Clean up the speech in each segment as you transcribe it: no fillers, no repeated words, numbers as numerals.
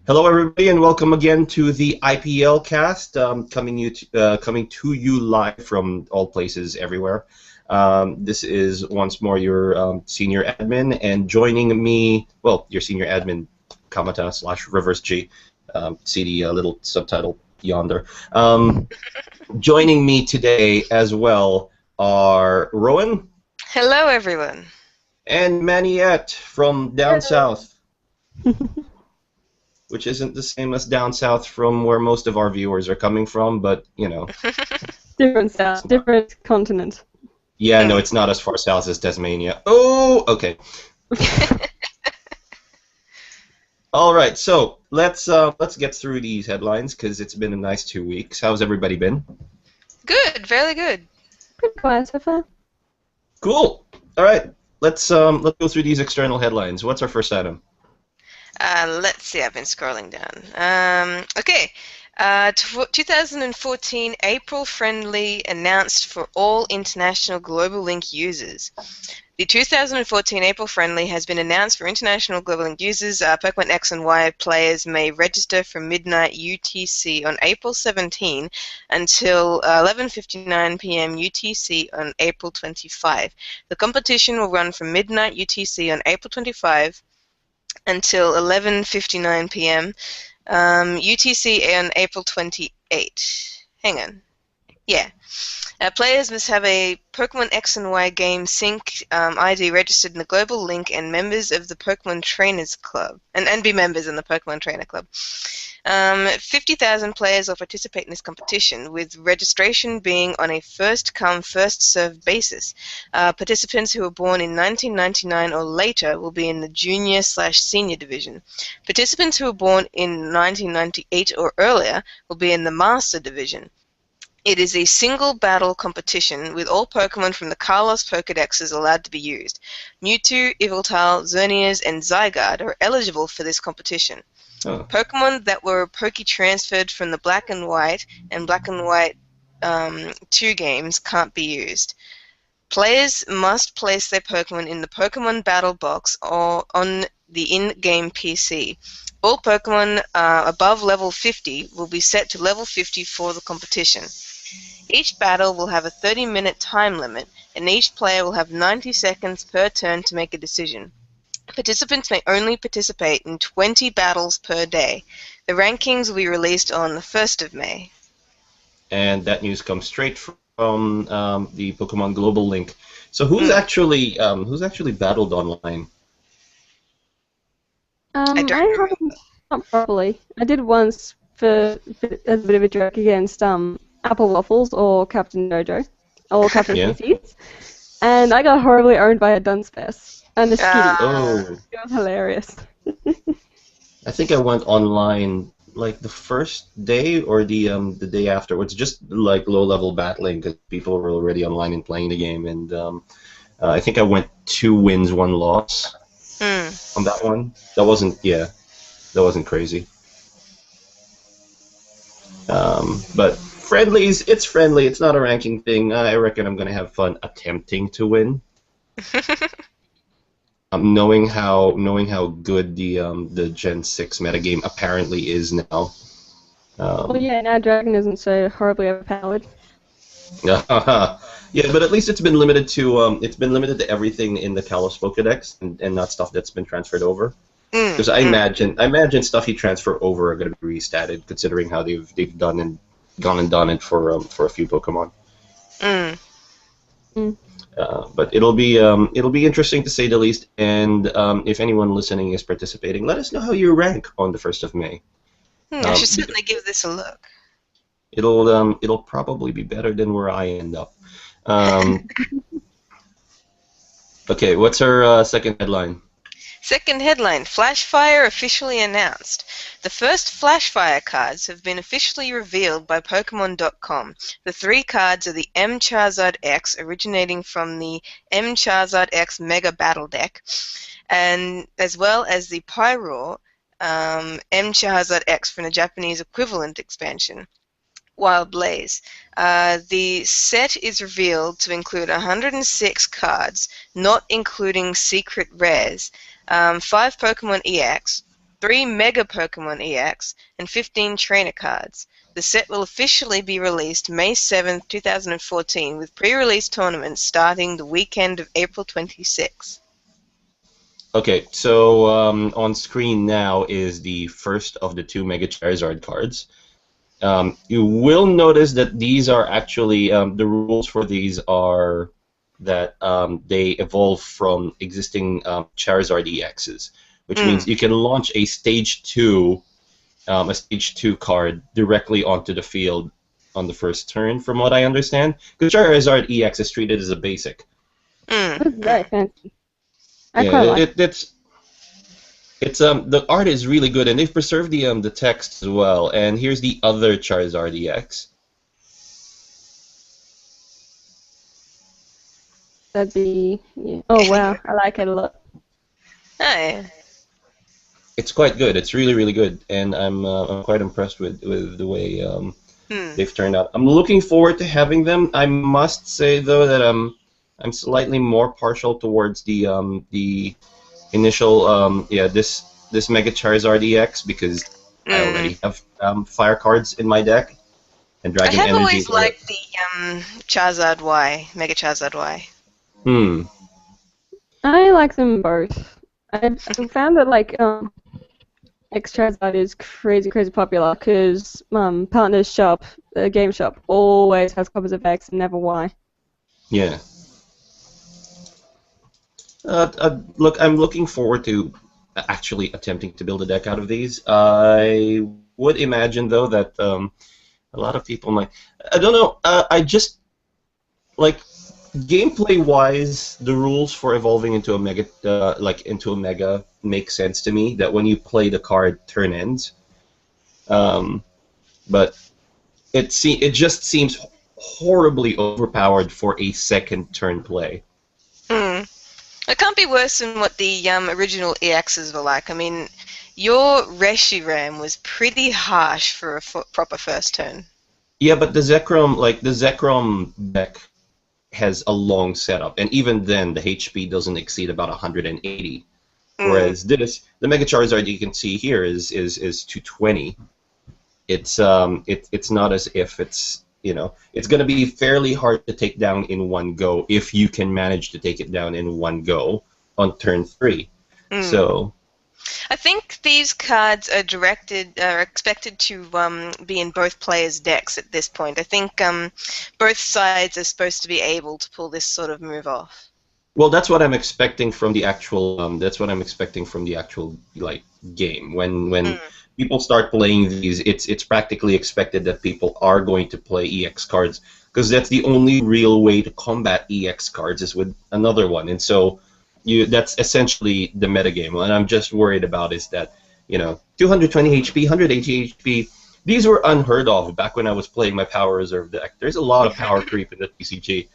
Hello, everybody, and welcome again to the IPLcast, coming to you live from all places everywhere. This is once more your senior admin, and joining me, well, your senior admin, Kamata / Reverse G, see the little subtitle yonder. Joining me today as well are Rowan. Hello, everyone. And Maniette from down Hello. south. Which isn't the same as down south from where most of our viewers are coming from, but, you know. Different south, different continent. Yeah, no, it's not as far south as Tasmania. Oh, okay. All right, so let's get through these headlines because it's been a nice 2 weeks. How's everybody been? Good, very good. Pretty quiet so far. Cool. All right, let's go through these external headlines. What's our first item? Let's see, I've been scrolling down. Okay. 2014 April Friendly announced for all international Global Link users. The 2014 April Friendly has been announced for international Global Link users. Pokemon X and Y players may register from midnight UTC on April 17 until 11:59 p.m. UTC on April 25. The competition will run from midnight UTC on April 25 until 11:59 p.m. UTC on April 28. Hang on. Yeah. Players must have a Pokemon X and Y game sync ID registered in the Global Link and members of the Pokemon Trainers Club, and be members in the Pokemon Trainer Club. 50,000 players will participate in this competition, with registration being on a first-come, first-served basis. Participants who were born in 1999 or later will be in the junior/senior division. Participants who were born in 1998 or earlier will be in the master division. It is a single battle competition with all Pokemon from the Kalos Pokédexes allowed to be used. Mewtwo, Yveltal, Xerneas, and Zygarde are eligible for this competition. Oh. Pokemon that were Poke-transferred from the Black and White 2 games can't be used. Players must place their Pokemon in the Pokemon Battle Box or on the in-game PC. All Pokemon above level 50 will be set to level 50 for the competition. Each battle will have a 30-minute time limit, and each player will have 90 seconds per turn to make a decision. Participants may only participate in 20 battles per day. The rankings will be released on the 1st of May. And that news comes straight from the Pokemon Global Link. So who's actually battled online? I haven't, not properly. I did once as a bit of a joke against Apple Waffles or Captain Jojo, or Captain PCs, and I got horribly owned by a Dunsparce and a Skitty. Oh. It was hilarious. I think I went online like the first day or the day afterwards, just like low-level battling because people were already online and playing the game, and I think I went 2 wins, 1 loss on that one. That wasn't crazy. But friendlies, it's friendly. It's not a ranking thing. I reckon I'm gonna have fun attempting to win. Knowing how good the Gen 6 metagame apparently is now. Well, yeah, now Dragon isn't so horribly overpowered. Yeah, but at least it's been limited to everything in the Kalos Pokédex and not stuff that's been transferred over. Because I imagine stuff he transfer over are going to be restatted, considering how they've done and gone and done it for a few Pokemon. But it'll be interesting to say the least. And if anyone listening is participating, let us know how you rank on the 1st of May. I should certainly give this a look. It'll probably be better than where I end up. Okay, what's our second headline? Second headline, Flashfire officially announced. The first Flashfire cards have been officially revealed by Pokemon.com. The 3 cards are the M Charizard X, originating from the M Charizard X Mega Battle Deck, and as well as the Pyroar M Charizard X from the Japanese equivalent expansion, Wild Blaze. The set is revealed to include 106 cards, not including secret rares, 5 Pokemon EX, 3 Mega Pokemon EX, and 15 Trainer cards. The set will officially be released May 7th, 2014, with pre-release tournaments starting the weekend of April 26th. Okay, so on screen now is the first of the 2 Mega Charizard cards. You will notice that these are actually, the rules for these are that they evolve from existing Charizard EXs, which means you can launch a Stage 2 card directly onto the field on the first turn, from what I understand. Because Charizard EX is treated as a basic. That's very fancy. I Yeah, quite like it. it's the art is really good, and they've preserved the text as well. And here's the other Charizard EX. That'd be, yeah. Oh wow, I like it a lot. Oh, yeah. It's quite good. It's really, really good, and I'm quite impressed with the way they've turned out. I'm looking forward to having them. I must say though that I'm slightly more partial towards the initial this Mega Charizard EX, because I already have fire cards in my deck, and I Dragon have Energy. always liked the Charizard Y, Mega Charizard Y. I like them both. I found that like X Charizard is crazy popular because Partners Shop, the game shop, always has copies of X and never Y. Yeah. Look, I'm looking forward to actually attempting to build a deck out of these. I would imagine, though, that a lot of people might. I don't know. I just like gameplay-wise, the rules for evolving into a mega, make sense to me. That when you play the card, turn ends. But it just seems horribly overpowered for a second turn play. It can't be worse than what the original EXs were like. I mean, your Reshiram was pretty harsh for a proper first turn. Yeah, but the Zekrom deck has a long setup, and even then, the HP doesn't exceed about 180. Whereas the Mega Charizard you can see here is 220. It's not as if it's going to be fairly hard to take down in one go if you can manage to take it down in one go on turn 3. So I think these cards are expected to be in both players' decks at this point. I think both sides are supposed to be able to pull this sort of move off. Well, that's what I'm expecting from the actual. Game. When people start playing these, it's practically expected that people are going to play EX cards, because that's the only real way to combat EX cards is with another one, and so that's essentially the metagame. What I'm just worried about is that 220 HP, 180 HP. These were unheard of back when I was playing my Power Reserve deck. There's a lot of power creep in the TCG.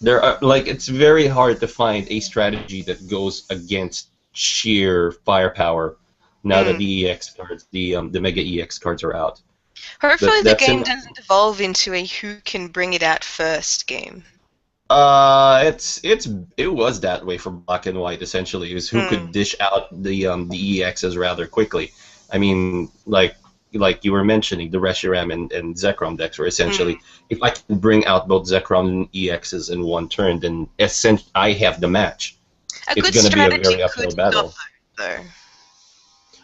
There are it's very hard to find a strategy that goes against sheer firepower now that the EX cards, the Mega EX cards are out. Hopefully the game doesn't evolve into a who can bring it out first game. It was that way for Black and White essentially. It was who could dish out the EXs rather quickly. I mean, like you were mentioning, the Reshiram and Zekrom decks were essentially, if I can bring out both Zekrom and EXs in one turn, then I have the match. It's going to be a very uphill battle. Though.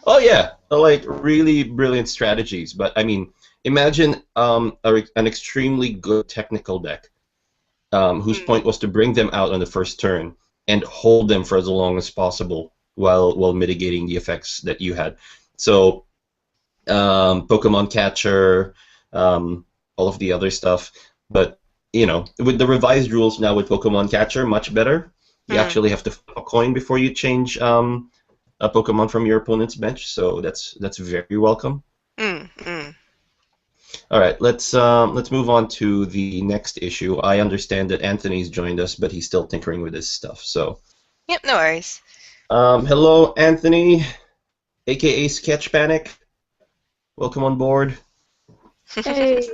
Oh yeah, really brilliant strategies. But I mean, imagine an extremely good technical deck whose point was to bring them out on the first turn and hold them for as long as possible while mitigating the effects that you had. So Pokemon Catcher, all of the other stuff. But with the revised rules now with Pokemon Catcher, much better. You actually have to flip a coin before you change a Pokemon from your opponent's bench, so that's very welcome. All right, let's move on to the next issue. I understand that Anthony's joined us, but he's still tinkering with his stuff. So. Yep, no worries. Hello, Anthony, aka Sketch Panic. Welcome on board. Hey.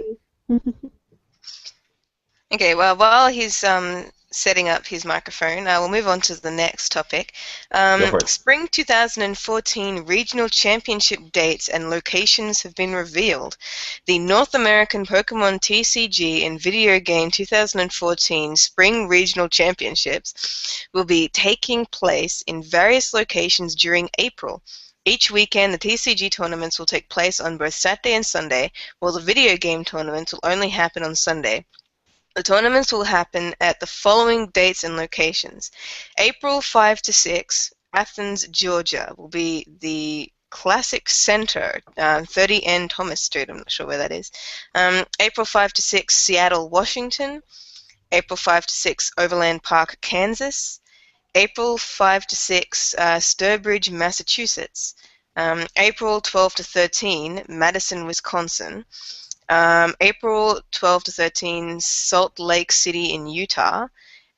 Okay, well, while he's setting up his microphone. We'll move on to the next topic. Go for it. Spring 2014 regional championship dates and locations have been revealed. The North American Pokemon TCG and Video Game 2014 Spring Regional Championships will be taking place in various locations during April. Each weekend, the TCG tournaments will take place on both Saturday and Sunday, while the video game tournaments will only happen on Sunday. The tournaments will happen at the following dates and locations. April 5 to 6, Athens, Georgia, will be the Classic Center, 30N Thomas Street. I'm not sure where that is. April 5 to 6, Seattle, Washington. April 5 to 6, Overland Park, Kansas. April 5 to 6, Sturbridge, Massachusetts. April 12 to 13, Madison, Wisconsin. April 12 to 13, Salt Lake City in Utah.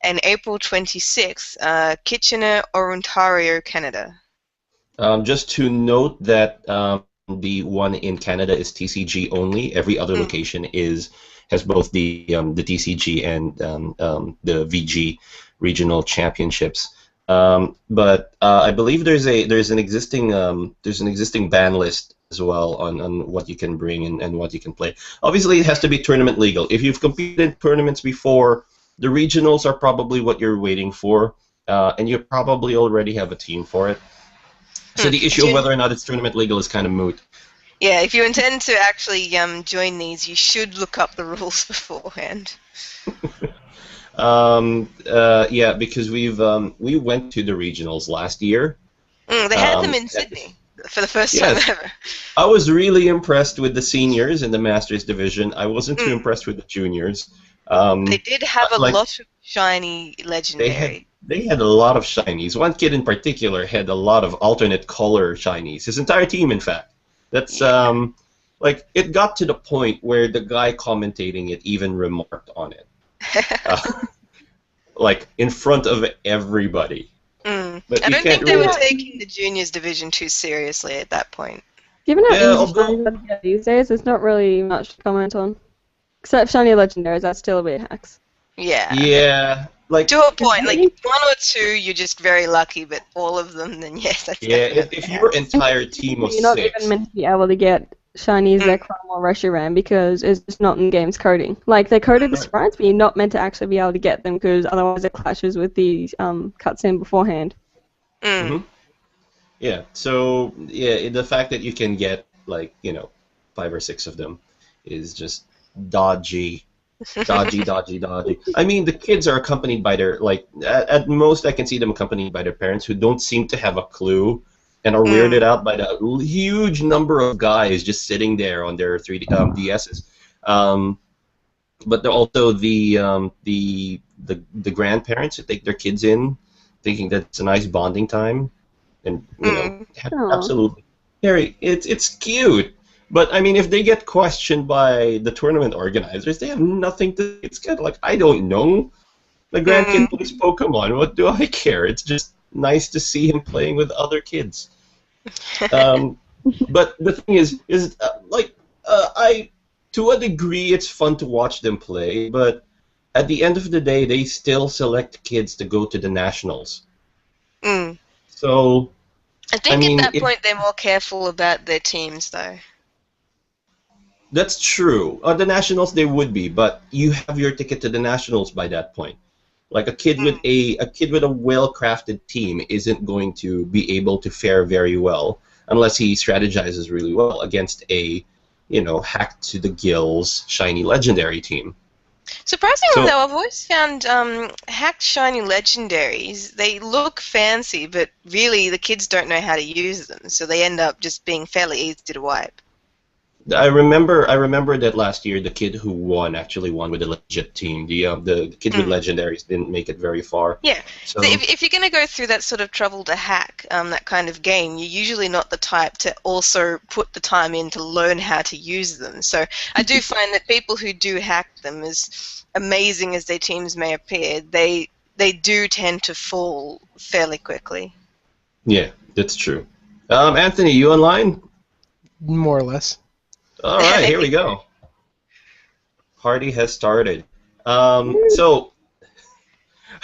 And April 26th, Kitchener, Ontario, Canada. Just to note that the one in Canada is TCG only. Every other location has both the TCG and the VG regional championships. But I believe there's an existing ban list as well on what you can bring and what you can play. Obviously, it has to be tournament legal. If you've competed in tournaments before, the regionals are probably what you're waiting for, and you probably already have a team for it. So the issue of whether or not it's tournament legal is kind of moot. Yeah, if you intend to actually join these, you should look up the rules beforehand. Yeah, because we went to the regionals last year. They had them in Sydney for the first time ever. I was really impressed with the seniors in the Masters division. I wasn't too impressed with the juniors. They did have a lot of shiny legendary. They had a lot of shinies. One kid in particular had a lot of alternate color shinies. His entire team, in fact. That's like it got to the point where the guy commentating it even remarked on it. Like in front of everybody. But I don't think they were taking the juniors division too seriously at that point. Given how easy shiny legendaries these days, there's not really much to comment on. Except shiny legendaries, that's still a bit hacks. Yeah. Yeah. Like to a point, like one or two, you're just very lucky, but all of them, then yes, that's if your entire team was you're not six, even meant to be able to get shiny Zekrom or Reshiram because it's just not in the game's coding. Like, they coded the sprites, but you're not meant to actually be able to get them because otherwise it clashes with the cutscene beforehand. Yeah, so yeah, the fact that you can get like 5 or 6 of them is just dodgy. Dodgy. I mean, the kids are accompanied by their, at most I can see them accompanied by their parents who don't seem to have a clue and are weirded out by the huge number of guys just sitting there on their 3D DSs. But also the grandparents who take their kids in, thinking that it's a nice bonding time, and absolutely, Harry, it's cute. But I mean, if they get questioned by the tournament organizers, they have nothing to. It's kind of like, I don't know. The grandkid plays Pokemon. What do I care? It's just nice to see him playing with other kids. But the thing is to a degree, it's fun to watch them play. But at the end of the day, they still select kids to go to the nationals. So I think at that point they're more careful about their teams, though. That's true. The nationals they would be, but you have your ticket to the nationals by that point. Like a kid with a well-crafted team isn't going to be able to fare very well unless he strategizes really well against a, hacked to the gills shiny legendary team. Surprisingly, though, I've always found hacked shiny legendaries, they look fancy, but really the kids don't know how to use them, so they end up just being fairly easy to wipe. I remember that last year the kid who won actually won with a legit team. The kids with legendaries didn't make it very far. Yeah. So if you're going to go through that sort of trouble to hack that kind of game, you're usually not the type to also put the time in to learn how to use them. So I do find that people who do hack them, as amazing as their teams may appear, they do tend to fall fairly quickly. Yeah, that's true. Anthony, you online? More or less. All right, here we go. Party has started. So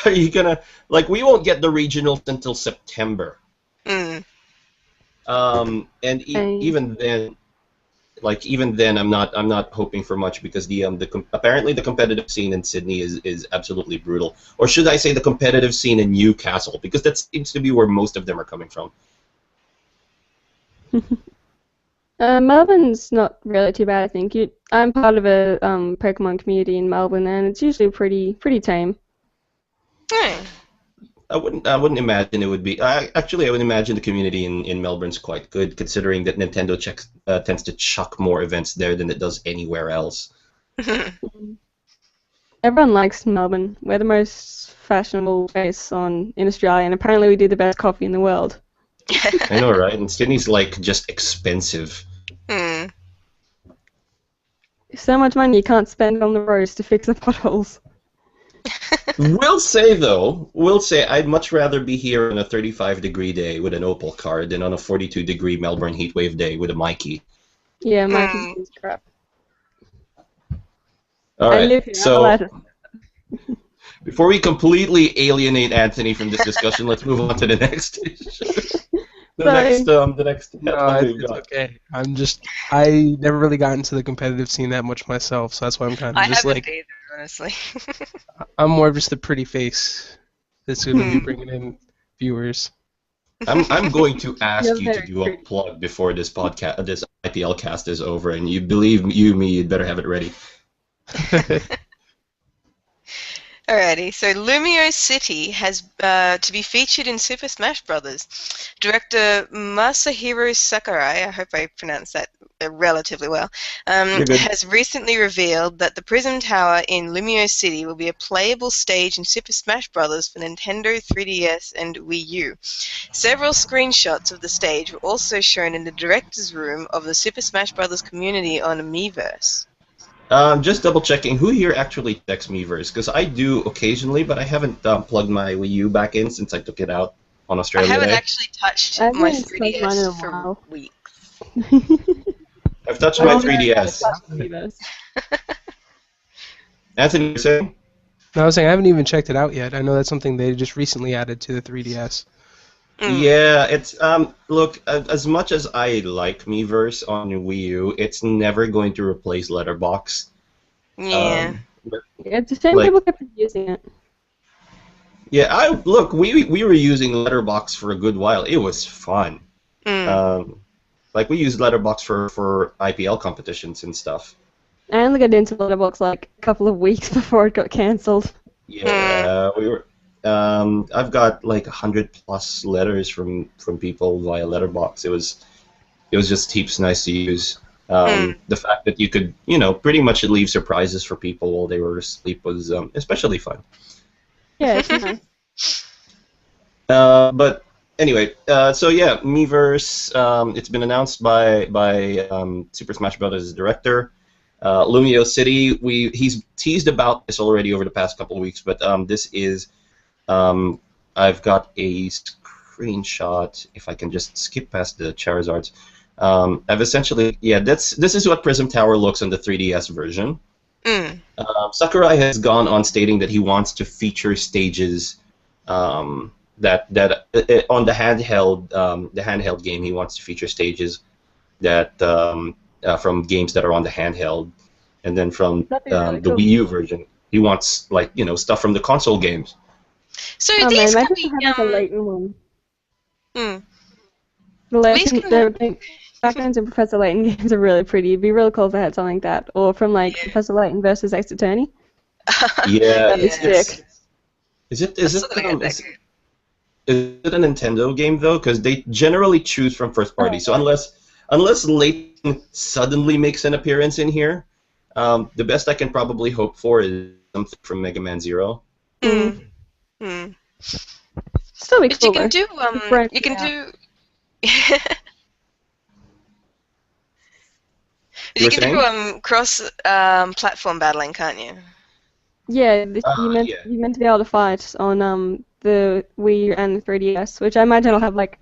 Are you gonna like? We won't get the regionals until September. Mm. And even then, I'm not hoping for much because apparently the competitive scene in Sydney is absolutely brutal. Or should I say the competitive scene in Newcastle, because that seems to be where most of them are coming from. Melbourne's not really too bad, I think. I'm part of a Pokemon community in Melbourne, and it's usually pretty tame. Hmm. I wouldn't imagine it would be. Actually, I would imagine the community in Melbourne's quite good, considering that Nintendo tends to chuck more events there than it does anywhere else. Everyone likes Melbourne. We're the most fashionable place in Australia, and apparently we do the best coffee in the world. I know, right? And Sydney's like just expensive. Hmm. So much money you can't spend on the roads to fix the potholes. We'll say I'd much rather be here on a 35-degree day with an Opal card than on a 42-degree Melbourne heatwave day with a Mikey. Yeah, Mikey's is crap. All I live right, here, so I'm allowed to- before we completely alienate Anthony from this discussion, let's move on to the next. The next. No, headline we've it's got. okay. I never really got into the competitive scene that much myself, so that's why I'm kind I of just haven't like, either, honestly. I'm more of just the pretty face that's going to be bringing in viewers. I'm going to ask You're you to very do a pretty. plug before this podcast, this IPL cast is over, and you believe me, you'd better have it ready. Alrighty, so Lumiose City has to be featured in Super Smash Bros. Director Masahiro Sakurai, I hope I pronounced that relatively well, You're good. has recently revealed that the Prism Tower in Lumiose City will be a playable stage in Super Smash Bros. For Nintendo 3DS and Wii U. Several screenshots of the stage were also shown in the director's room of the Super Smash Bros. Community on Miiverse. Just double checking who here actually checks Miiverse, because I do occasionally, but I haven't plugged my Wii U back in since I took it out on I Australia haven't Day. actually touched I my haven't touched mine in a 3DS for while. weeks. I've touched my Oh, 3DS. Anthony, you're saying? No, I was saying I haven't even checked it out yet. I know that's something they just recently added to the 3DS. Yeah, it's look, as much as I like Miiverse on Wii U, it's never going to replace Letterboxd. Yeah. It's a shame Like- people kept using it. Yeah, we were using Letterboxd for a good while. It was fun. Like we used Letterboxd for IPL competitions and stuff. I only got into Letterboxd like a couple of weeks before it got cancelled. Yeah, we were. I've got like 100+ letters from people via Letterboxd. It was just heaps nice to use. The fact that you could, pretty much leave surprises for people while they were asleep was especially fun. Yeah, it's nice. But anyway, so yeah, Miiverse. It's been announced by Super Smash Bros. Director Lumiose City. He's teased about this already over the past couple of weeks, but this is. I've got a screenshot. If I can just skip past the Charizards. I've essentially, this is what Prism Tower looks on the 3DS version. Sakurai has gone on stating that he wants to feature stages that on the handheld game. He wants to feature stages that from games that are on the handheld, and then from That'd be really the cool. Wii U version, he wants stuff from the console games. So Oh man, these imagine could be, having a Layton one. mm. The These Layton, can- the backgrounds in Professor Layton games are really pretty. It'd be really cool if they had something like that. Or from like Professor Layton versus Ace Attorney. Yeah, That'd be it's- sick. Is it I'm still gonna get that is it a Nintendo game though? Because they generally choose from first party. So unless Layton suddenly makes an appearance in here, the best I can probably hope for is something from Mega Man Zero. Still be But cool you can though. do Branch you can it out. do You you were can saying? do cross platform battling, can't you? Yeah, Yeah. you meant to be able to fight on the Wii U and the 3DS, which I imagine will have like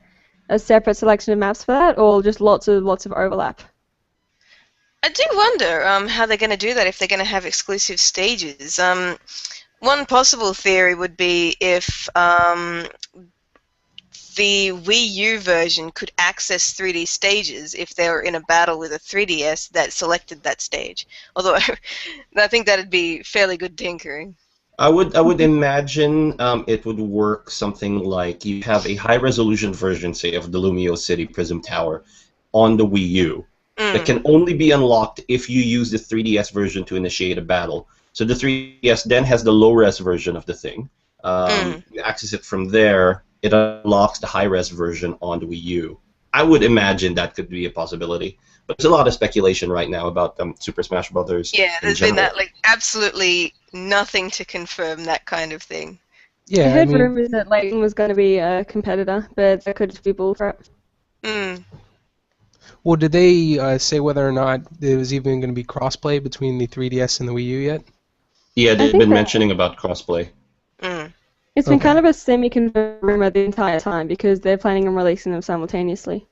a separate selection of maps for that, or just lots of overlap. I do wonder how they're going to do that if they're going to have exclusive stages. One possible theory would be if the Wii U version could access 3D stages if they were in a battle with a 3DS that selected that stage. Although I think that'd be fairly good tinkering. I would imagine it would work something like you have a high resolution version, say, of the Lumiose City Prism Tower on the Wii U. That can only be unlocked if you use the 3DS version to initiate a battle. So the 3DS then has the low-res version of the thing. You access it from there. It unlocks the high-res version on the Wii U. I would imagine that could be a possibility. But there's a lot of speculation right now about Super Smash Brothers. Yeah, there's been that, like, absolutely nothing to confirm that kind of thing. Yeah, I heard rumors that Layton was going to be a competitor, but that could just be bullcrap. Well, did they say whether or not there was even going to be crossplay between the 3DS and the Wii U yet? Yeah, they've been mentioning about crossplay. It's been kind of a semi-confirmed rumor the entire time because they're planning on releasing them simultaneously.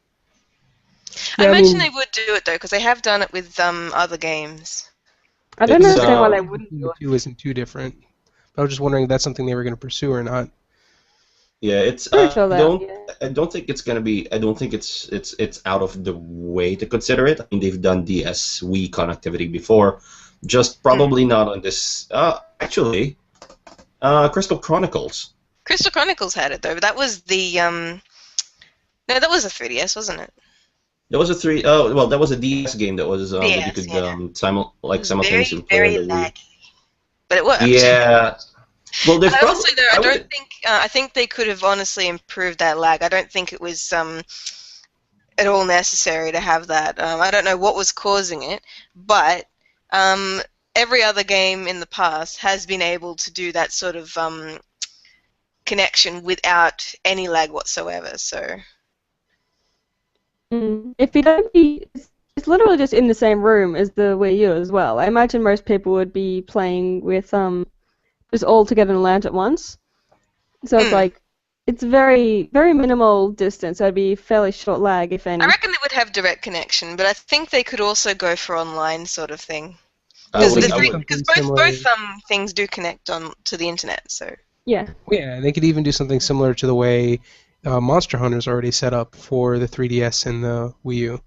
I imagine they would do it though, because they have done it with other games. I don't understand why they wouldn't do it. The two isn't too different. But I was just wondering if that's something they were going to pursue or not. Yeah, it's. I don't think it's gonna be. I don't think it's out of the way to consider it. I mean, they've done DS Wii connectivity before, just probably not on this. Actually, Crystal Chronicles. Crystal Chronicles had it though, but that was the no, that was a 3DS, wasn't it? That was a that was a DS game that was that you could simultaneously play. Very laggy, but it worked. Yeah. Well, there's probably. Honestly, though, I don't think. I think they could have honestly improved that lag. I don't think it was at all necessary to have that. I don't know what was causing it, but every other game in the past has been able to do that sort of connection without any lag whatsoever. So. If you don't be, it's literally just in the same room as the Wii U as well. I imagine most people would be playing with just all together in a lounge at once. So it's like, it's very, very minimal distance. So it'd be fairly short lag, if any. I reckon they would have direct connection, but I think they could also go for online sort of thing. Because both things do connect on to the internet. So. Yeah. Yeah, they could even do something similar to the way Monster Hunter's already set up for the 3DS and the Wii U.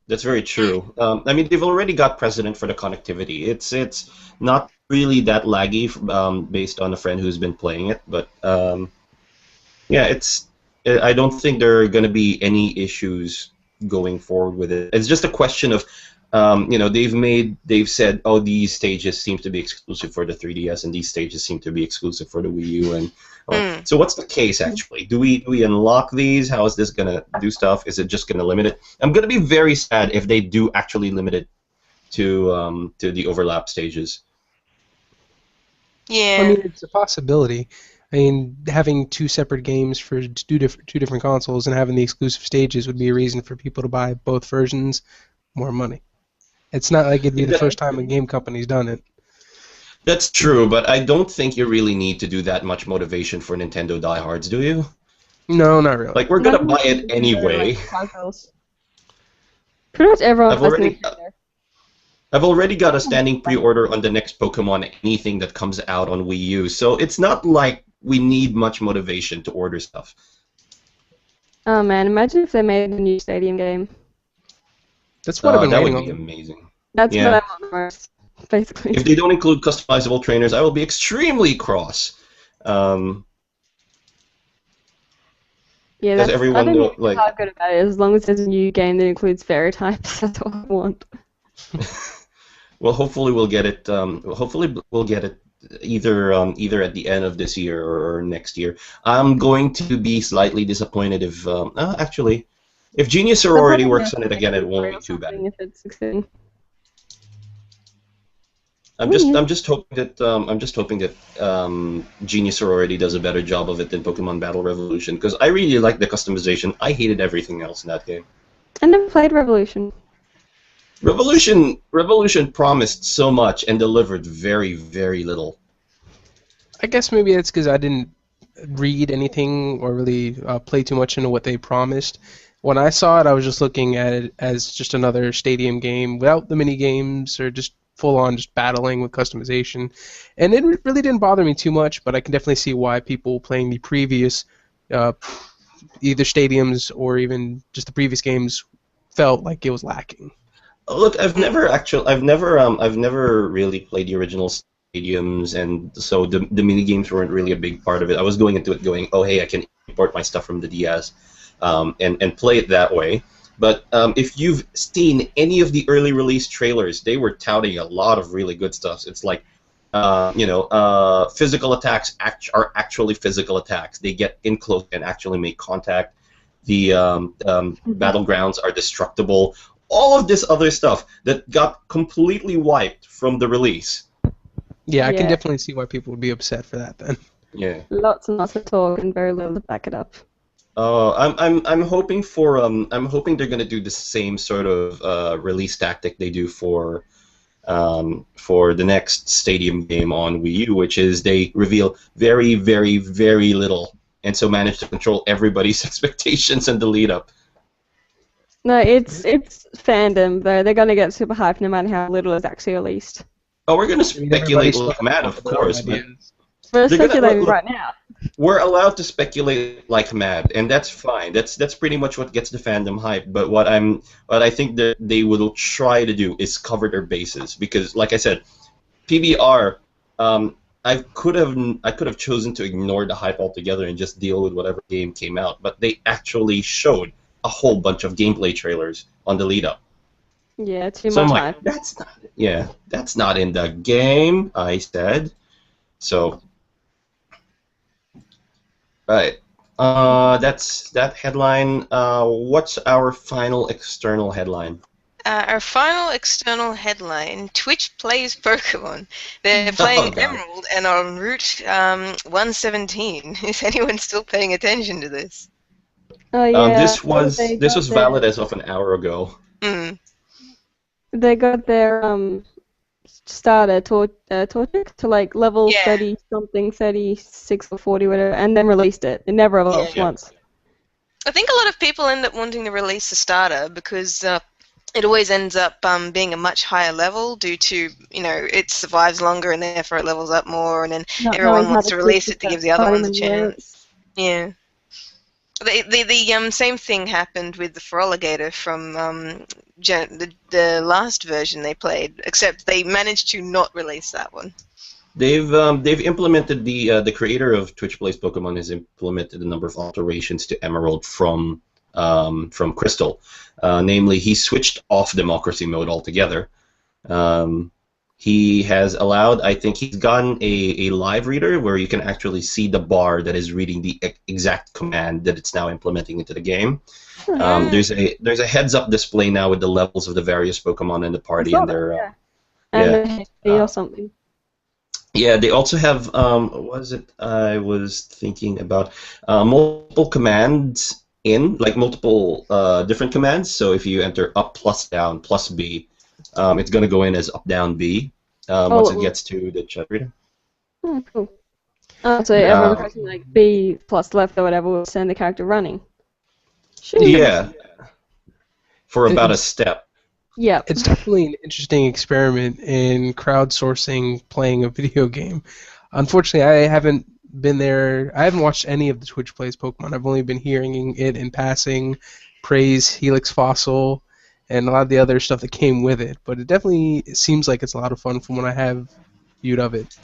That's very true. I mean, they've already got precedent for the connectivity. It's not really that laggy based on a friend who's been playing it, but yeah, I don't think there are going to be any issues going forward with it. It's just a question of they've said, oh, these stages seem to be exclusive for the 3DS, and these stages seem to be exclusive for the Wii U, and so what's the case actually? Do we unlock these? How is this gonna do stuff? Is it just gonna limit it? I'm gonna be very sad if they do actually limit it to the overlap stages. Yeah. I mean, it's a possibility. I mean, having two separate games for two different consoles and having the exclusive stages would be a reason for people to buy both versions, more money. It's not like it'd be the first time a game company's done it. That's true, but I don't think you really need to do that much motivation for Nintendo diehards, do you? No, not really. Like, we're gonna buy it anyway. Pretty much everyone. I've already got a standing pre-order on the next Pokemon anything that comes out on Wii U, so it's not like we need much motivation to order stuff. Oh man, imagine if they made a new Stadium game. That's what I've been waiting on. That would be amazing. That's what I want most, basically. If they don't include customizable trainers, I will be extremely cross. Yeah, that's everyone like how good about it. As long as there's a new game that includes fairy types, that's all I want. Well, hopefully we'll get it. Hopefully we'll get it either at the end of this year or next year. I'm going to be slightly disappointed if actually. If Genius Sorority works on it again, it won't be too bad. If it's 16. I'm just hoping that Genius Sorority does a better job of it than Pokemon Battle Revolution, because I really like the customization. I hated everything else in that game. I never played Revolution. Revolution promised so much and delivered very, very little. I guess maybe it's because I didn't read anything or really play too much into what they promised. When I saw it, I was just looking at it as just another Stadium game without the mini games or just full-on just battling with customization, and it really didn't bother me too much. But I can definitely see why people playing the previous, either stadiums or even just the previous games, felt like it was lacking. Look, I've never really played the original stadiums, and so the mini games weren't really a big part of it. I was going into it going, oh hey, I can import my stuff from the DS, and play it that way. But if you've seen any of the early release trailers, they were touting a lot of really good stuff. It's like, physical attacks are actually physical attacks. They get in close and actually make contact. The battlegrounds are destructible. All of this other stuff that got completely wiped from the release. Yeah, I can definitely see why people would be upset for that then. Yeah. Lots and lots of talk and very little to back it up. I'm hoping they're gonna do the same sort of release tactic they do for the next Stadium game on Wii U, which is they reveal very, very, very little, and so manage to control everybody's expectations and the lead up. No, it's fandom though. They're gonna get super hyped no matter how little is actually released. Oh, we're gonna speculate like mad, of course, but we're speculating right now. We're allowed to speculate like mad, and that's fine. That's pretty much what gets the fandom hype. But what I think that they will try to do is cover their bases, because, like I said, PBR. I could have chosen to ignore the hype altogether and just deal with whatever game came out, but they actually showed a whole bunch of gameplay trailers on the lead up. Yeah, too So much I'm like, hype. that's not in the game, I said. So, right. That's that headline. What's our final external headline? Our final external headline, Twitch plays Pokemon. They're playing Emerald and are en route 117. Is anyone still paying attention to this? Oh yeah. This was valid as of an hour ago. Mm. They got their starter Torchic to like level 30 something, 36 or 40 whatever, and then released it. It never evolved once. I think a lot of people end up wanting to release the starter because it always ends up being a much higher level due to, it survives longer and therefore it levels up more, and then everyone wants to release it to give the other ones a chance. Yeah. The same thing happened with the Feraligatr from the last version they played, except they managed to not release that one. They've implemented the creator of Twitch Plays Pokemon has implemented a number of alterations to Emerald from Crystal. Namely, he switched off democracy mode altogether. He has allowed, I think he's gotten a live reader where you can actually see the bar that is reading the exact command that it's now implementing into the game. There's a heads-up display now with the levels of the various Pokemon in the party and their or something. Yeah, they also have what was it I was thinking about? Multiple commands like multiple different commands. So if you enter up plus down plus B, it's going to go in as up down B once it gets to the chat reader. Oh, cool. So everyone pressing like B plus left or whatever will send the character running. Sure. Yeah. For about a step. Yeah. It's definitely an interesting experiment in crowdsourcing playing a video game. Unfortunately, I haven't been there. I haven't watched any of the Twitch Plays Pokemon. I've only been hearing it in passing, praise Helix Fossil, and a lot of the other stuff that came with it. But it definitely seems like it's a lot of fun from what I have viewed of it.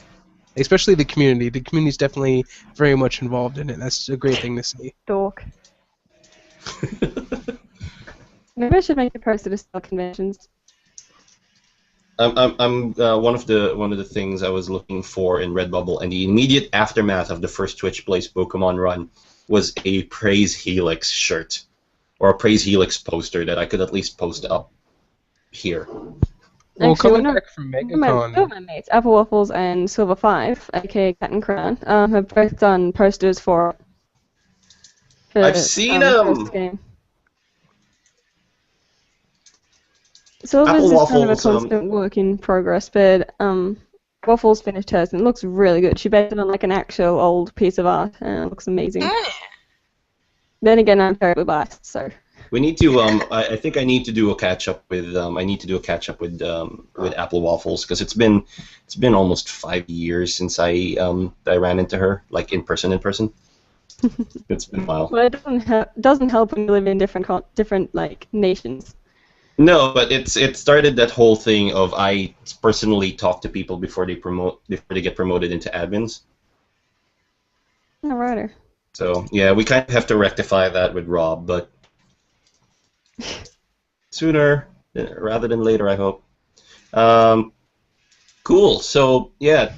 Especially the community. The community is definitely very much involved in it. That's a great thing to see. Dork. Maybe I should make a poster to sell conventions. I'm one of the things I was looking for in Redbubble, and the immediate aftermath of the first Twitch Plays Pokemon run was a Praise Helix shirt, or a Praise Helix poster that I could at least post up here. Well, Actually, coming back from two MegaCon, of my mates, Apple Waffles and Silver 5, aka Cat and Crown, have both done posters for I've seen them. Silver's Apple is kind of a Waffles, constant work in progress, but Waffles finished hers and it looks really good. She based it on like an actual old piece of art and it looks amazing. Then again, I'm terribly biased, so. We need to. I think I need to do a catch up with. I need to do a catch up with Apple Waffles because it's been almost 5 years since I ran into her like in person. It's been a while. Well, it doesn't help when you live in different like nations. No, but it started that whole thing of I personally talk to people before they get promoted into admins. No writer. So yeah, we kind of have to rectify that with Rob, but sooner rather than later, I hope. Cool. So yeah,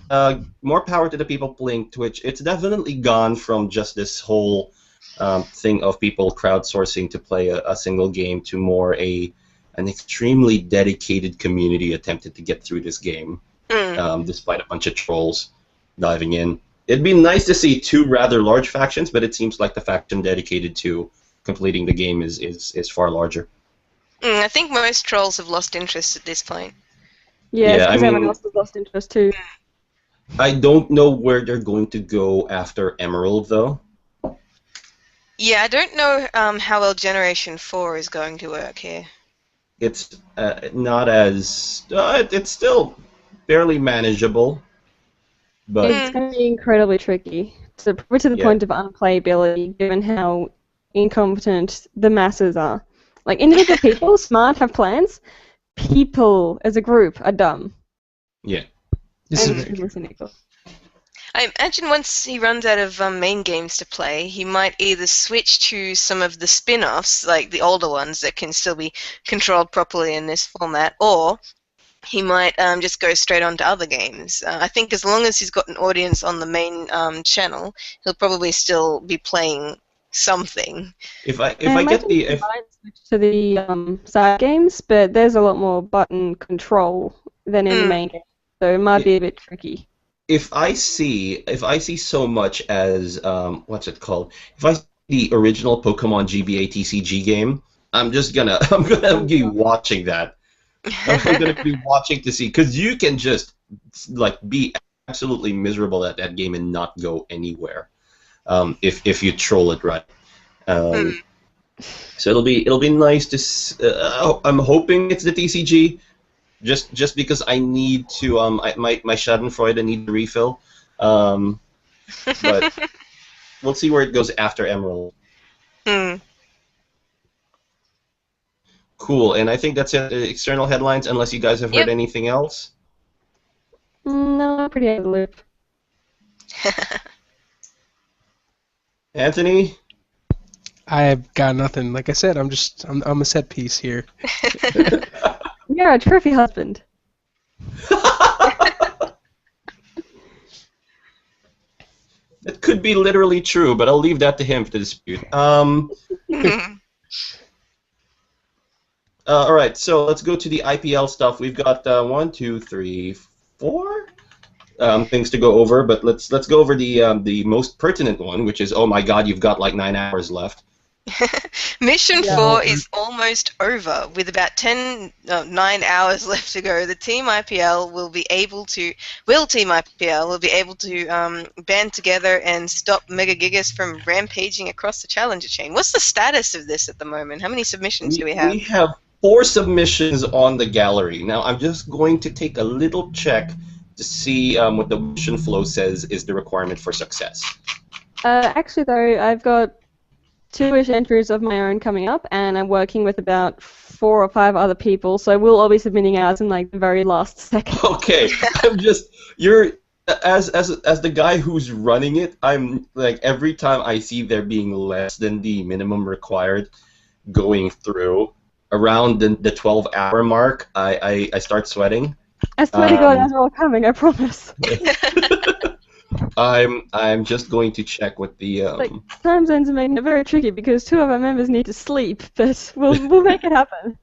more power to the people playing Twitch. It's definitely gone from just this whole thing of people crowdsourcing to play a single game to more an extremely dedicated community attempted to get through this game, despite a bunch of trolls diving in. It'd be nice to see 2 rather large factions, but it seems like the faction dedicated to completing the game is far larger. I think most trolls have lost interest at this point. Yeah, because everyone else has lost interest too. I don't know where they're going to go after Emerald, though. Yeah, I don't know how well Generation 4 is going to work here. It's not as... it's still fairly manageable, but... It's going to be incredibly tricky, to the point of unplayability, given how incompetent the masses are. Like, individual people, smart, have plans. People, as a group, are dumb. Yeah. This And is extremely cynical. I imagine once he runs out of main games to play, he might either switch to some of the spin-offs, like the older ones that can still be controlled properly in this format, or he might just go straight on to other games. I think as long as he's got an audience on the main channel, he'll probably still be playing something. If I get the... switch to the side games, but there's a lot more button control than in the main game, so it might be a bit tricky. If I see so much as what's it called? If I see the original Pokemon GBA TCG game, I'm gonna be watching that. I'm gonna be watching to see, because you can just like be absolutely miserable at that game and not go anywhere if you troll it right. So it'll be nice to. I'm hoping it's the TCG. Just because I need to, my Schadenfreude need to refill, but we'll see where it goes after Emerald. Cool, and I think that's it. External headlines, unless you guys have heard anything else. No, I'm pretty out of the loop. Anthony? I've got nothing. Like I said, I'm a set piece here. You're a trophy husband. It could be literally true, but I'll leave that to him to dispute. All right, so let's go to the IPL stuff. We've got 1, 2, 3, 4 things to go over, but let's go over the most pertinent one, which is, oh my God, you've got like 9 hours left. Mission 4 is almost over. With about 9 hours left to go, the Team IPL will be able to band together and stop Mega Gigas from rampaging across the Challenger chain. What's the status of this at the moment? How many submissions do we have? We have 4 submissions on the gallery. Now, I'm just going to take a little check to see what the mission flow says is the requirement for success. Actually, though, I've got 2-ish entries of my own coming up, and I'm working with about 4 or 5 other people, so we'll all be submitting ours in like the very last second. Okay, as the guy who's running it, I'm like, every time I see there being less than the minimum required going through around the 12-hour mark, I start sweating. I swear to God, they're all coming, I promise. I'm just going to check with the like, time zones are making it very tricky because 2 of our members need to sleep, but we'll make it happen.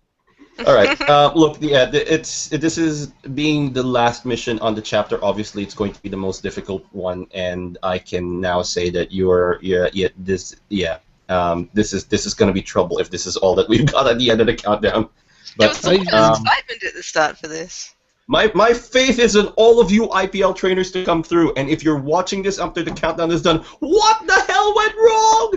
All right. Look, this is being the last mission on the chapter. Obviously, it's going to be the most difficult one, and I can now say that this is going to be trouble if this is all that we've got at the end of the countdown. But there was a lot of excitement at the start for this. My faith is in all of you IPL trainers to come through, and if you're watching this after the countdown is done, what the hell went wrong?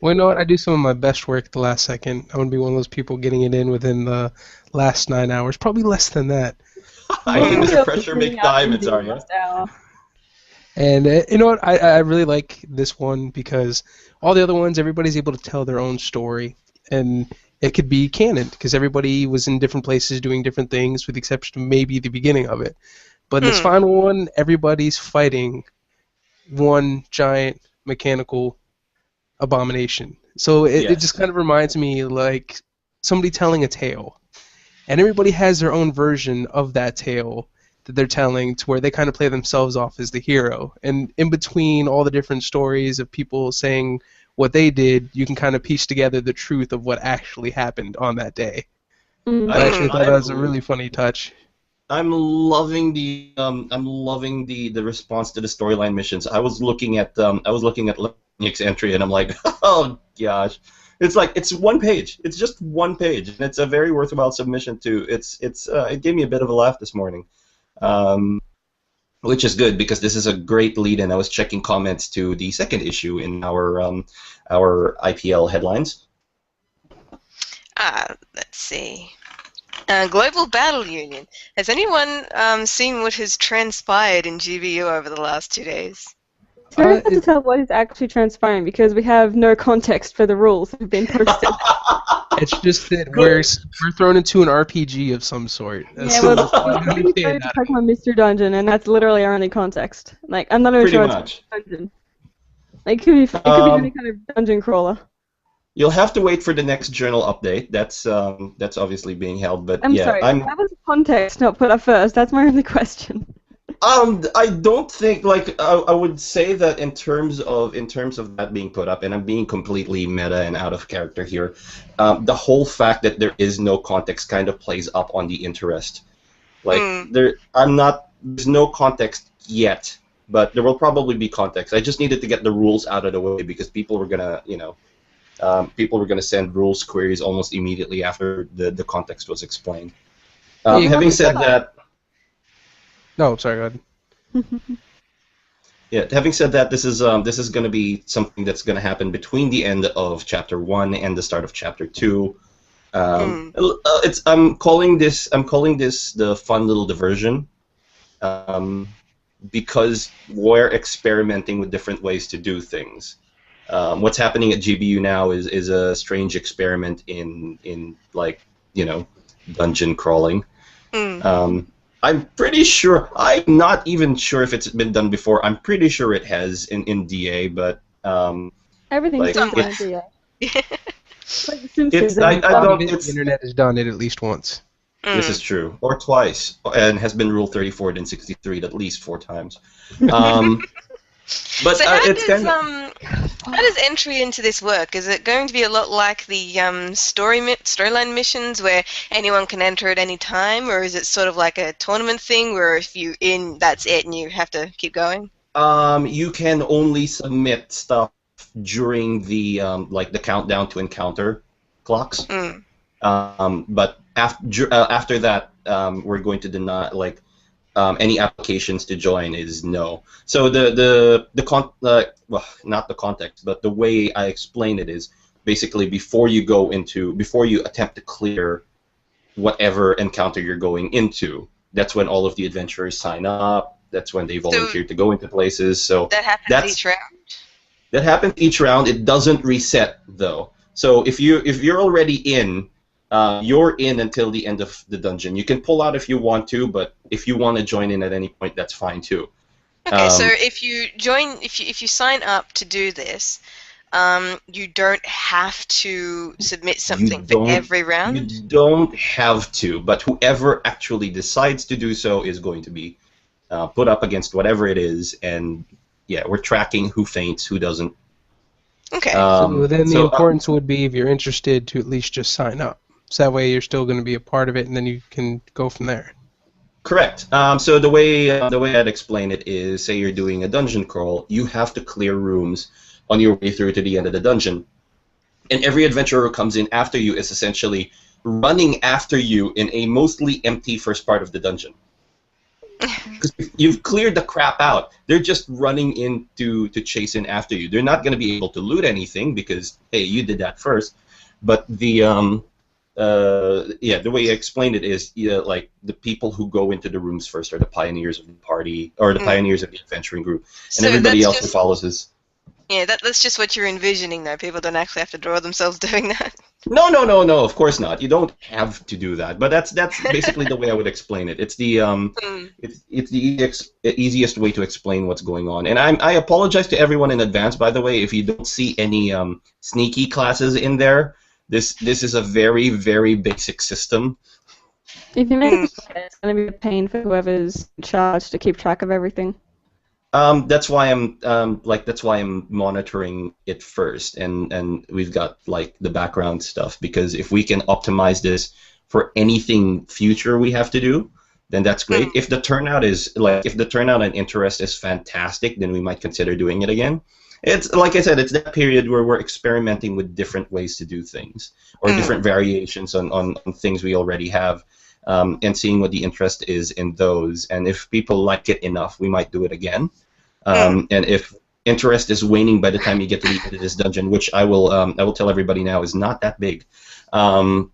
Well, you know what? I do some of my best work at the last second. I want to be one of those people getting it in within the last 9 hours. Probably less than that. Under pressure make diamonds, are you? And you know what? I really like this one because all the other ones, everybody's able to tell their own story. And it could be canon because everybody was in different places doing different things with the exception of maybe the beginning of it. But in this final one, everybody's fighting one giant mechanical abomination. So it just kind of reminds me like somebody telling a tale. And everybody has their own version of that tale that they're telling to where they kind of play themselves off as the hero. And in between all the different stories of people saying what they did, you can kind of piece together the truth of what actually happened on that day. I actually thought that was a really funny touch. I'm loving the response to the storyline missions. I was looking at Nick's entry and I'm like, oh gosh, it's one page. It's just one page, and it's a very worthwhile submission too. It gave me a bit of a laugh this morning, which is good because this is a great lead-in. I was checking comments to the second issue in our IPL headlines. Let's see. Global Battle Union. Has anyone seen what has transpired in GBU over the last 2 days? It's very hard to tell what is actually transpiring because we have no context for the rules that have been posted. It's just that we're thrown into an RPG of some sort. Yeah, we're playing Pokemon Mystery Dungeon, and that's literally our only context. Like, I'm not even sure it's a dungeon. Like, it could be any kind of dungeon crawler. You'll have to wait for the next journal update. That's obviously being held, but I'm sorry. That was context not put up first. That's my only question. I don't think I would say that in terms of that being put up, and I'm being completely meta and out of character here. The whole fact that there is no context kind of plays up on the interest. There's no context yet, but there will probably be context. I just needed to get the rules out of the way because people were gonna send rules queries almost immediately after the context was explained. Having said that. No, sorry, go ahead. Yeah, having said that, this is going to be something that's going to happen between the end of Chapter 1 and the start of Chapter 2. I'm calling this the fun little diversion, because we're experimenting with different ways to do things. What's happening at GBU now is a strange experiment in dungeon crawling. I'm pretty sure. I'm not even sure if it's been done before. I'm pretty sure it has in DA, but everything's done in DA. The internet has done it at least once. This is true, or twice, and has been Rule 34 in 63 at least 4 times. But so how does entry into this work? Is it going to be a lot like the storyline missions where anyone can enter at any time, or is it sort of like a tournament thing where if you in, that's it, and you have to keep going? You can only submit stuff during the the countdown to encounter clocks. But after that, we're going to deny any applications to join is no. So not the context, but the way I explain it is basically before you attempt to clear whatever encounter you're going into, that's when all of the adventurers sign up. That's when they volunteer to go into places. So that happens each round. That happens each round. It doesn't reset though. So if you're already in. You're in until the end of the dungeon. You can pull out if you want to, but if you want to join in at any point, that's fine too. Okay, so if you join, if you sign up to do this, you don't have to submit something for every round? You don't have to, but whoever actually decides to do so is going to be put up against whatever it is, and yeah, we're tracking who faints, who doesn't. Okay. So then the importance would be, if you're interested, to at least just sign up. So that way you're still going to be a part of it, and then you can go from there. Correct. So the way I'd explain it is, say you're doing a dungeon crawl, you have to clear rooms on your way through to the end of the dungeon, and every adventurer who comes in after you is essentially running after you in a mostly empty first part of the dungeon. Because you've cleared the crap out. They're just running in to chase in after you. They're not going to be able to loot anything because, hey, you did that first. But the the way I explained it is, like the people who go into the rooms first are the pioneers of the party, or the pioneers of the adventuring group, and So everybody that's else who just- follows is. Yeah, that's just what you're envisioning, though. People don't actually have to draw themselves doing that. No, of course not. You don't have to do that. But that's basically the way I would explain it. It's the it's the easiest way to explain what's going on. And I apologize to everyone in advance, by the way, if you don't see any sneaky classes in there. This is a very, very basic system. If you make it, it's going to be a pain for whoever's in charge to keep track of everything. That's why I'm monitoring it first, and we've got like the background stuff, because if we can optimize this for anything future we have to do, then that's great. If the turnout and interest is fantastic, then we might consider doing it again. It's like I said, it's that period where we're experimenting with different ways to do things, or different variations on things we already have, and seeing what the interest is in those. And if people like it enough, we might do it again. And if interest is waning by the time you get to the end of this dungeon, which I will tell everybody now is not that big, then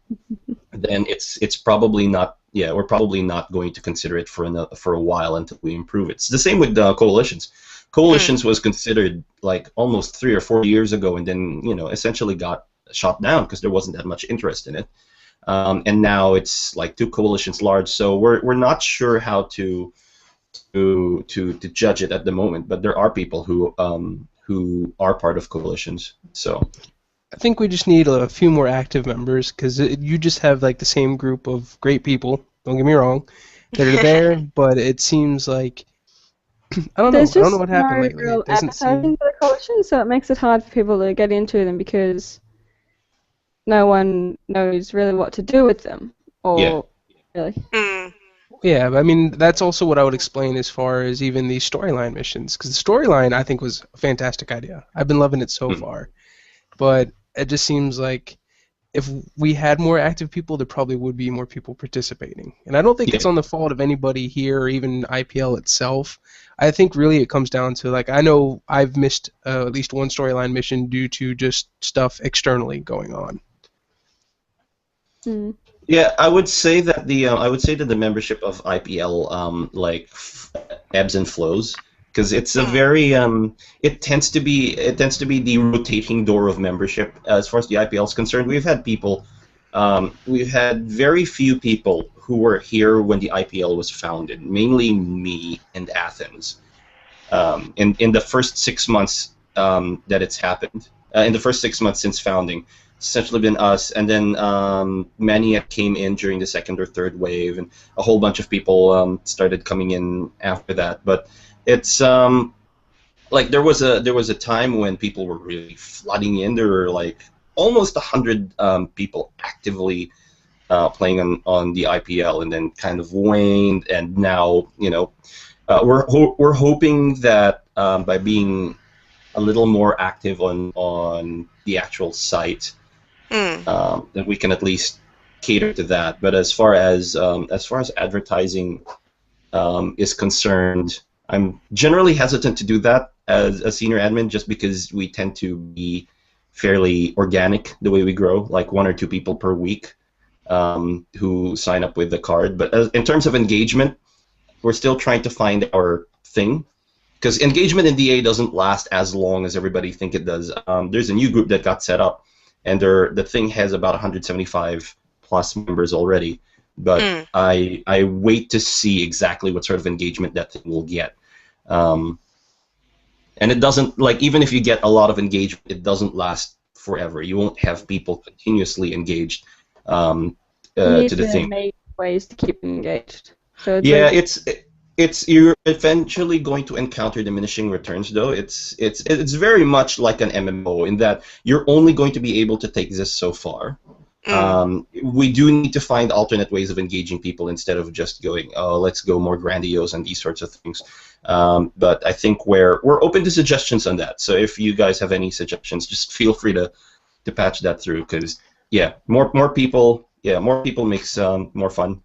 it's probably not. Yeah, we're probably not going to consider it for a while until we improve it. It's the same with coalitions. Coalitions was considered like almost 3 or 4 years ago, and then essentially got shot down because there wasn't that much interest in it. And now it's like 2 coalitions large, so we're not sure how to judge it at the moment. But there are people who are part of coalitions. So I think we just need a few more active members, because you just have like the same group of great people. Don't get me wrong, that are there, but it seems like I don't know what happened lately. Real It doesn't advertising seem. for the coalition, so it makes it hard for people to get into them because no one knows really what to do with them. Or really. Yeah, but I mean, that's also what I would explain as far as even these storyline missions, because the storyline I think was a fantastic idea. I've been loving it so far, but it just seems like if we had more active people, there probably would be more people participating. And I don't think it's on the fault of anybody here or even IPL itself. I think really it comes down to, like, I know I've missed at least one storyline mission due to just stuff externally going on. Yeah, I would say that the membership of IPL ebbs and flows, because it's a very it tends to be the rotating door of membership as far as the IPL is concerned. We've had very few people who were here when the IPL was founded, mainly me and Athens. In the first 6 months that it's happened, in the first 6 months since founding, it's essentially been us, and then Mania came in during the second or third wave, and a whole bunch of people started coming in after that. But it's like there was a time when people were really flooding in. There were like almost 100 people actively playing on the IPL, and then kind of waned, and now we're hoping that by being a little more active on the actual site, that we can at least cater to that. But as far as advertising is concerned, I'm generally hesitant to do that as a senior admin, just because we tend to be fairly organic the way we grow, like 1 or 2 people per week who sign up with the card. But in terms of engagement, we're still trying to find our thing, because engagement in DA doesn't last as long as everybody think it does. There's a new group that got set up, and the thing has about 175 plus members already. But I wait to see exactly what sort of engagement that thing will get. And it doesn't, like, even if you get a lot of engagement, it doesn't last forever. You won't have people continuously engaged to the thing. Make ways to keep them engaged. So it's you're eventually going to encounter diminishing returns, though. It's very much like an MMO in that you're only going to be able to take this so far. We do need to find alternate ways of engaging people instead of just going, oh, let's go more grandiose and these sorts of things. But I think we're open to suggestions on that. So if you guys have any suggestions, just feel free to patch that through, because more people makes more fun,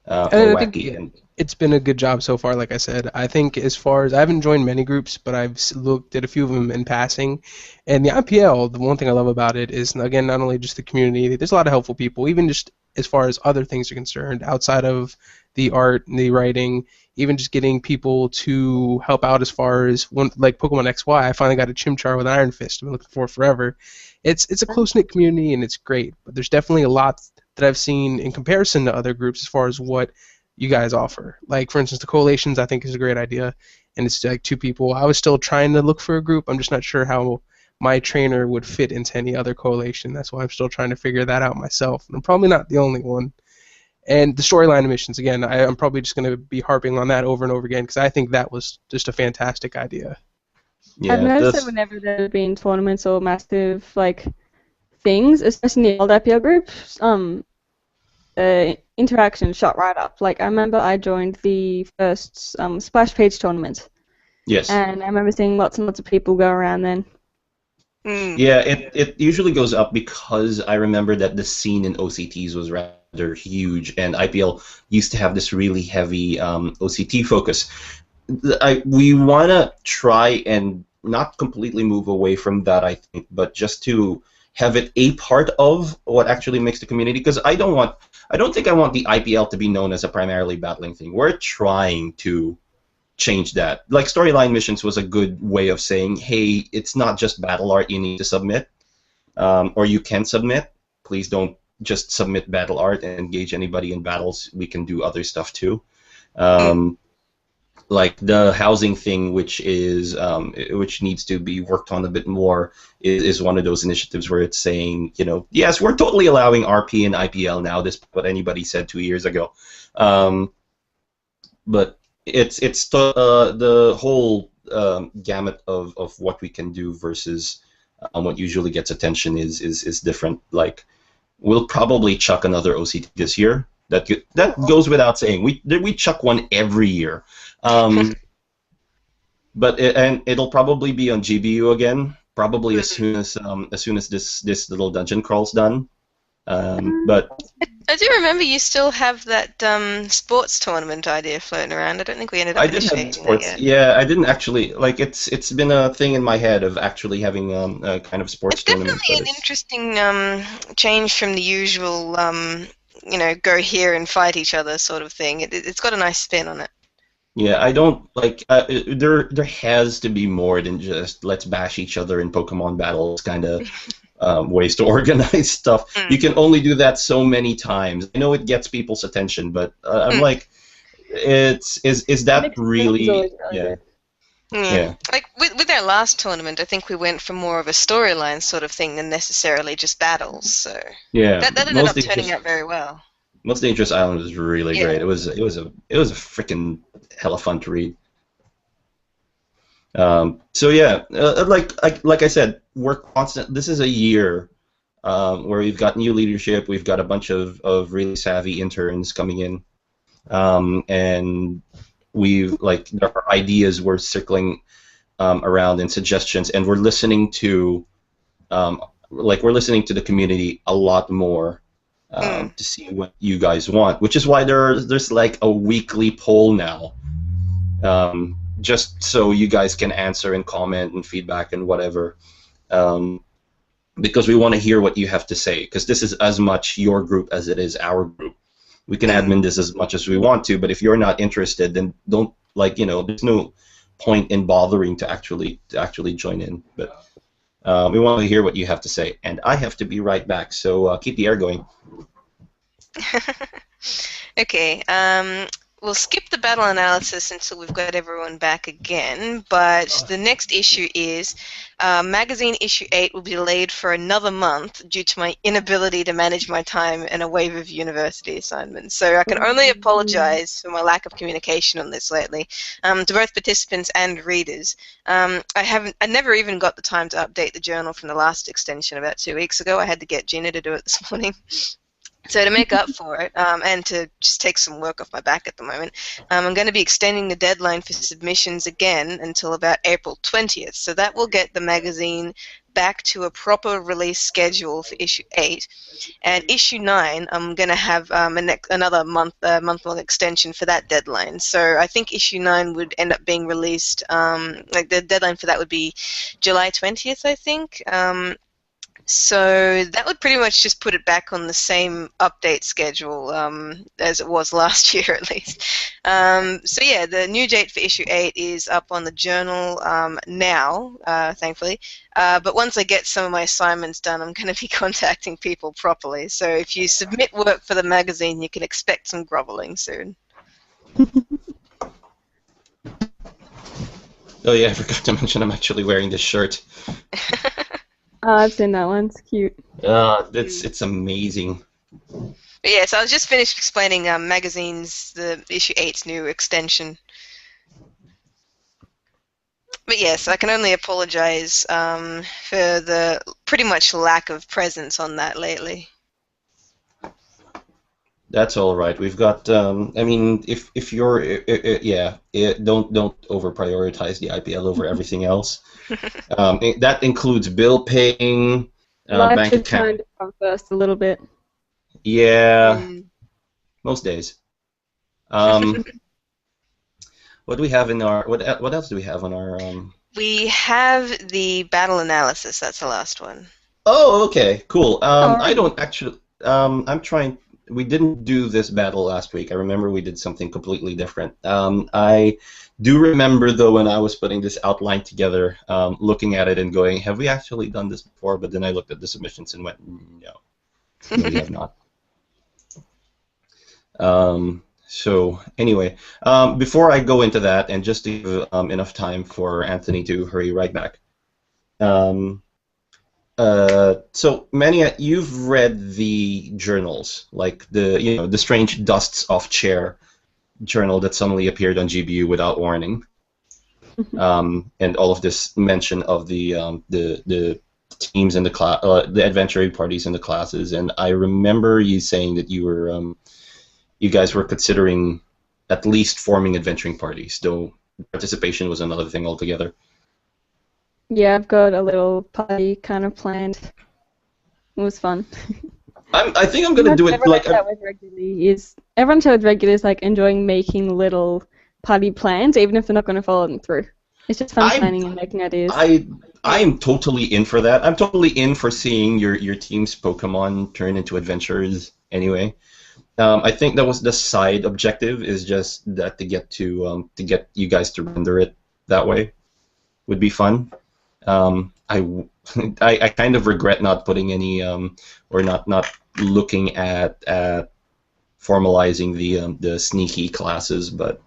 more wacky. it's been a good job so far, like I said. I think as far as I haven't joined many groups, but I've looked at a few of them in passing. And the IPL, the one thing I love about it is, again, not only just the community, there's a lot of helpful people, even just as far as other things are concerned, outside of the art and the writing, even just getting people to help out as far as, like Pokemon XY, I finally got a Chimchar with Iron Fist I've been looking for forever. It's a close-knit community, and it's great, but there's definitely a lot that I've seen in comparison to other groups as far as what you guys offer. Like, for instance, the collations I think is a great idea, and it's like 2 people. I was still trying to look for a group. I'm just not sure how my trainer would fit into any other collation. That's why I'm still trying to figure that out myself. And I'm probably not the only one. And the storyline missions, again, I'm probably just going to be harping on that over and over again because I think that was just a fantastic idea. Yeah, I've noticed that whenever there have been tournaments or massive like things, especially in the old IPL groups, interaction shot right up. Like I remember I joined the first Splash Page tournament. Yes. And I remember seeing lots and lots of people go around then. Yeah, it usually goes up because I remember that the scene in OCTs was rather huge, and IPL used to have this really heavy OCT focus. We want to try and not completely move away from that, I think, but just to have it a part of what actually makes the community. Because I don't think I want the IPL to be known as a primarily battling thing. We're trying to change that. Like storyline missions was a good way of saying, hey, it's not just battle art you need to submit, or you can submit. Please don't just submit battle art and engage anybody in battles. We can do other stuff too. Like the housing thing, which needs to be worked on a bit more, is one of those initiatives where it's saying, yes, we're totally allowing RP and IPL now. This is what anybody said 2 years ago, but it's the whole gamut of what we can do versus what usually gets attention is different. Like we'll probably chuck another OCT this year. That goes without saying. We chuck one every year. But it'll probably be on GBU again, probably as soon as this little dungeon crawl's done. But I do remember you still have that sports tournament idea floating around. I don't think we ended up initiating that yet. Yeah, I didn't actually it's been a thing in my head of actually having a kind of sports tournament. It's definitely an interesting change from the usual go here and fight each other sort of thing. It's got a nice spin on it. Yeah, I don't like. There has to be more than just let's bash each other in Pokemon battles kind of ways to organize stuff. You can only do that so many times. I know it gets people's attention, but I'm like, is that really? Yeah. Yeah. Like with our last tournament, I think we went for more of a storyline sort of thing than necessarily just battles. So yeah, that ended up turning out very well. Most Dangerous Island was really great. It was a freaking hella fun to read. So yeah, like I said, we're constant. This is a year where we've got new leadership. We've got a bunch of really savvy interns coming in, and there are ideas we're circling around and suggestions, and we're listening to the community a lot more. To see what you guys want, which is why there's like a weekly poll now, just so you guys can answer and comment and feedback and whatever, because we want to hear what you have to say, because this is as much your group as it is our group. We can admin this as much as we want to, but if you're not interested, then don't there's no point in bothering to actually join in. But we want to hear what you have to say, and I have to be right back, so keep the air going. Okay, we'll skip the battle analysis until we've got everyone back again, but the next issue is magazine issue 8 will be delayed for another month due to my inability to manage my time and a wave of university assignments. So I can only apologize for my lack of communication on this lately to both participants and readers. I never even got the time to update the journal from the last extension about 2 weeks ago. I had to get Gina to do it this morning. So to make up for it, and to just take some work off my back at the moment, I'm going to be extending the deadline for submissions again until about April 20th. So that will get the magazine back to a proper release schedule for issue 8, and issue 9 I'm going to have another month-long extension for that deadline. So I think issue 9 would end up being released, like the deadline for that would be July 20th, I think. So that would pretty much just put it back on the same update schedule as it was last year, at least. So yeah, the new date for issue 8 is up on the journal now, thankfully. But once I get some of my assignments done, I'm going to be contacting people properly. So if you submit work for the magazine, you can expect some groveling soon. Oh yeah, I forgot to mention I'm actually wearing this shirt. Oh, I've seen that one. It's cute. It's amazing. But yeah, so I was just finished explaining magazines, the issue 8's new extension. But yes, I can only apologize for the pretty much lack of presence on that lately. That's all right. We've got. I mean, if you're, don't over prioritize the IPL over everything else. That includes bill paying, Life bank is account. trying to come first a little bit. Yeah, most days. What do we have in our? What else do we have on our? We have the battle analysis. That's the last one. Oh, okay, cool. Alright. I don't actually. I'm trying. We didn't do this battle last week. I remember we did something completely different. I do remember, though, when I was putting this outline together, looking at it and going, have we actually done this before? But then I looked at the submissions and went, no, we have not. So anyway, before I go into that, and just to give enough time for Anthony to hurry right back, so Mania, you've read the journals, like the strange dusts off chair journal that suddenly appeared on GBU without warning, and all of this mention of the teams in the class, the adventuring parties in the classes, and I remember you saying that you guys were considering at least forming adventuring parties, though participation was another thing altogether. Yeah, I've got a little party kind of planned. It was fun. I think I'm gonna do it like. Everyone chat with regularly is like enjoying making little party plans, even if they're not going to follow them through. It's just fun planning and making ideas. I'm totally in for that. I'm totally in for seeing your team's Pokemon turn into adventurers. Anyway, I think that was the side objective, is just that to get you guys to render it that way would be fun. I kind of regret not putting any or not looking at formalizing the sneaky classes, but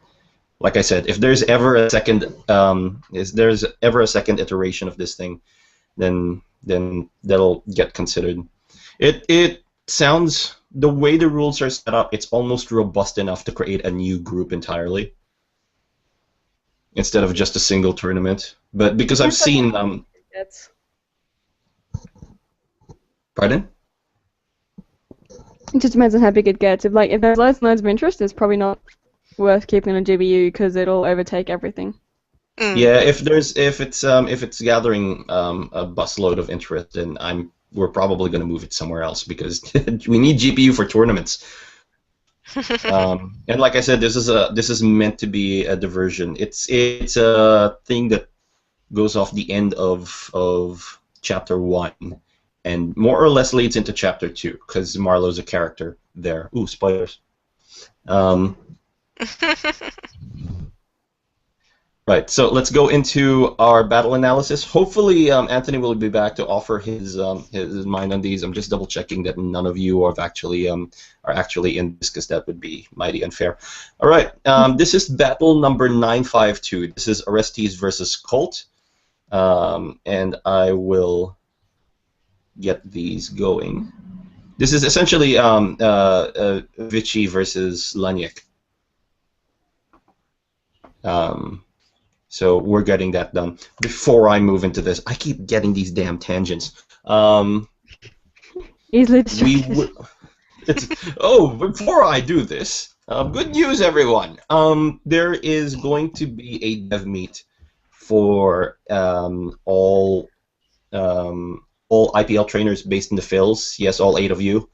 like I said, if there's ever a second iteration of this thing, then that'll get considered. It sounds, the way the rules are set up, it's almost robust enough to create a new group entirely instead of just a single tournament. But because I've seen pardon? It just depends on how big it gets. If there's loads and loads of interest, it's probably not worth keeping on GBU because it'll overtake everything. Yeah, if it's gathering a busload of interest, then we're probably going to move it somewhere else, because we need GPU for tournaments. And like I said, this is meant to be a diversion. It's a thing that goes off the end of chapter 1 and more or less leads into chapter 2, because Marlowe's a character there. Ooh, spoilers. Right, so let's go into our battle analysis. Hopefully, Anthony will be back to offer his mind on these. I'm just double checking that none of you are actually in this, because that would be mighty unfair. All right, this is battle number 952. This is Orestes versus Colt, and I will get these going. This is essentially Vichy versus Laniak. So we're getting that done. Before I move into this, I keep getting these damn tangents. Easily distracted. Before I do this, good news, everyone. There is going to be a dev meet for all all IPL trainers based in the Phils, yes, all 8 of you,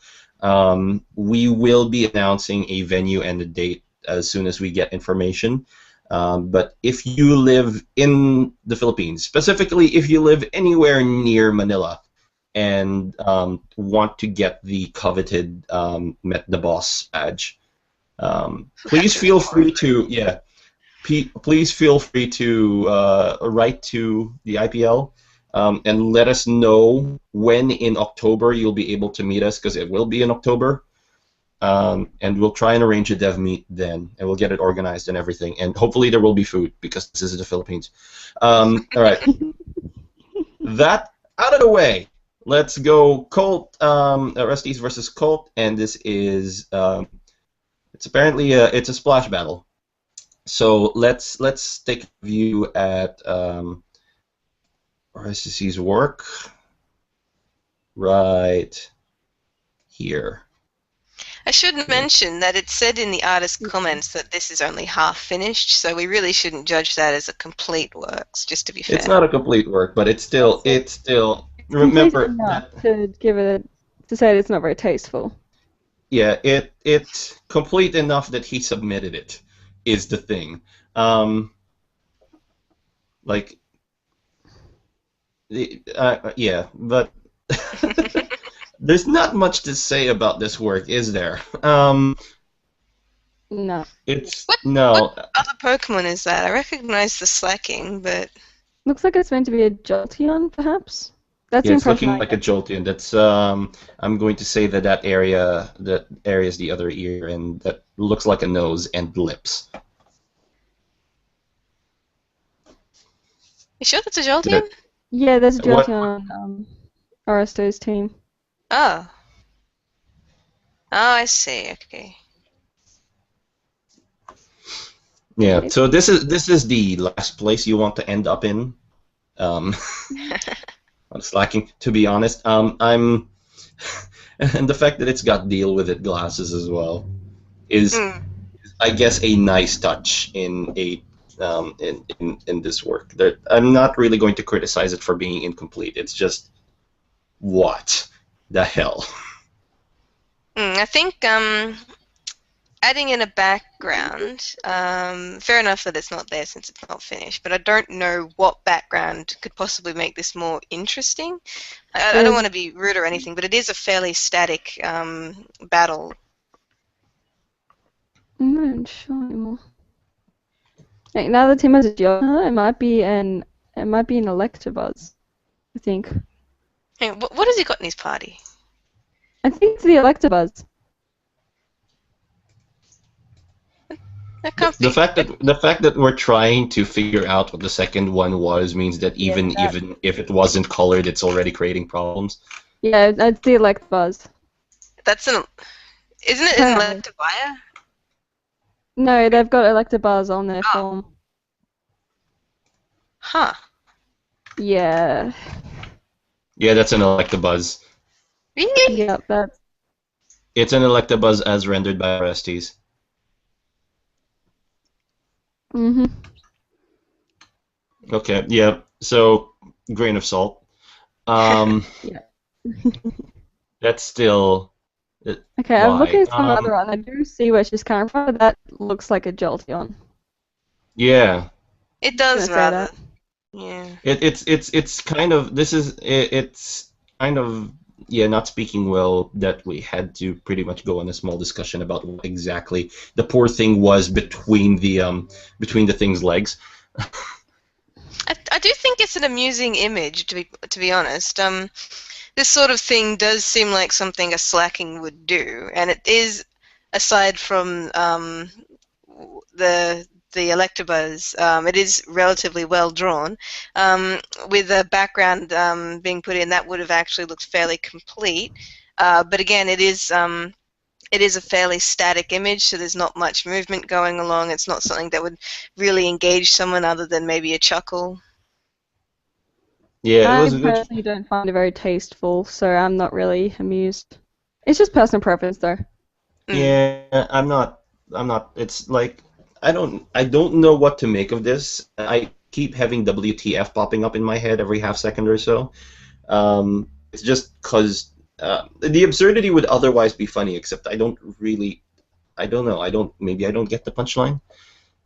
we will be announcing a venue and a date as soon as we get information. But if you live in the Philippines, specifically if you live anywhere near Manila, and want to get the coveted Met the Boss badge, please feel free to please feel free to write to the IPL and let us know when in October you'll be able to meet us, because it will be in October. And we'll try and arrange a dev meet then, and we'll get it organized and everything. And hopefully there will be food, because this is the Philippines. All right. That out of the way, let's go Colt, Rusties versus Colt, and this is it's apparently it's a splash battle. So let's take a view at RSC's work right here. I should mention that it said in the artist comments that this is only half finished, so we really shouldn't judge that as a complete works, just to be fair. It's not a complete work, but it's still remember that, to give it to say it's not very tasteful. Yeah, it's complete enough that he submitted it is the thing. Yeah, but there's not much to say about this work, is there? No. What other Pokemon is that? I recognize the Slacking, but Looks like it's meant to be a Jolteon, perhaps. That's yeah, the it's impression looking I like a get. Jolteon. That's I'm going to say that area is the other ear, and that looks like a nose and lips. you sure that's a Jolteon? Yeah, there's a What- Jolteon on Aristo's team. Oh. Oh, I see. Okay. Yeah. So this is the last place you want to end up in. I'm slacking, to be honest. I'm, and the fact that it's got deal with it glasses as well is, I guess, a nice touch in a in this work. I'm not really going to criticize it for being incomplete. It's just, what the hell? I think adding in a background, fair enough that it's not there since it's not finished, but I don't know what background could possibly make this more interesting. I don't want to be rude or anything, but it is a fairly static battle. I'm not even sure anymore. Like, now the team has a Jolteon, it might be an Electabuzz, I think. Hey, what has he got in his party? I think it's the Electabuzz. That can't be. The fact that we're trying to figure out what the second one was means that even if it wasn't colored, it's already creating problems. Yeah, it's the Electabuzz. Isn't it an Electivire? No, they've got Electabuzz on their form. Huh. Yeah. Yeah, that's an Electabuzz. Really? Yep, that's... It's an Electabuzz as rendered by Orestes. Mm-hmm. Okay, yeah, so, grain of salt. Yeah. That's still... Okay, I'm looking at some Why? other one. I do see where she's coming from, but that looks like a Jolteon. Yeah. It does Gonna say rather. that. Yeah. It's kind of, it's kind of, yeah, not speaking well that we had to pretty much go on a small discussion about what exactly the poor thing was between the thing's legs. I do think it's an amusing image, to be honest. This sort of thing does seem like something a Slacking would do, and it is, aside from the Electabuzz, it is relatively well drawn. With a background being put in, that would have actually looked fairly complete. But again, it is a fairly static image, so there's not much movement going along. It's not something that would really engage someone other than maybe a chuckle. Yeah, it I was a good. personally don't find it very tasteful, so I'm not really amused. It's just personal preference, though. Yeah, I'm not. It's like I don't know what to make of this. I keep having WTF popping up in my head every half second or so. It's just because the absurdity would otherwise be funny, except I don't know. Maybe I don't get the punchline.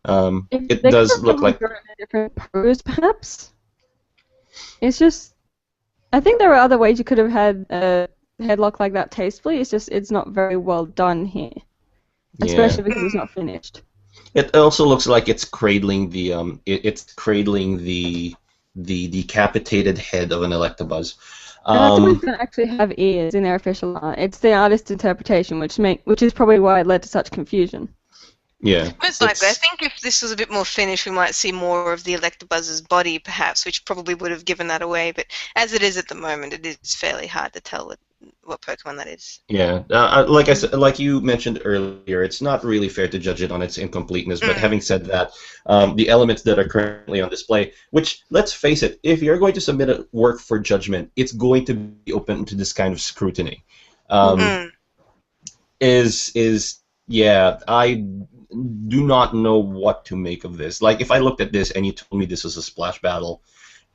It They could does have look probably like. drawn a different pose, perhaps. It's just, I think there are other ways you could have had a headlock like that tastefully. It's just, it's not very well done here, Yeah. especially because it's not finished. It also looks like it's cradling the decapitated head of an Electabuzz. Electabuzz don't actually have ears in their official art. It's the artist's interpretation, which is probably why it led to such confusion. Yeah. Most likely. I think if this was a bit more finished, we might see more of the Electabuzz's body, perhaps, which probably would have given that away. But as it is at the moment, it is fairly hard to tell what Pokemon that is. Yeah. Like I said, like you mentioned earlier, it's not really fair to judge it on its incompleteness. But having said that, the elements that are currently on display, which, let's face it, if you're going to submit a work for judgment, it's going to be open to this kind of scrutiny. Yeah, I do not know what to make of this. Like, if I looked at this and you told me this was a splash battle,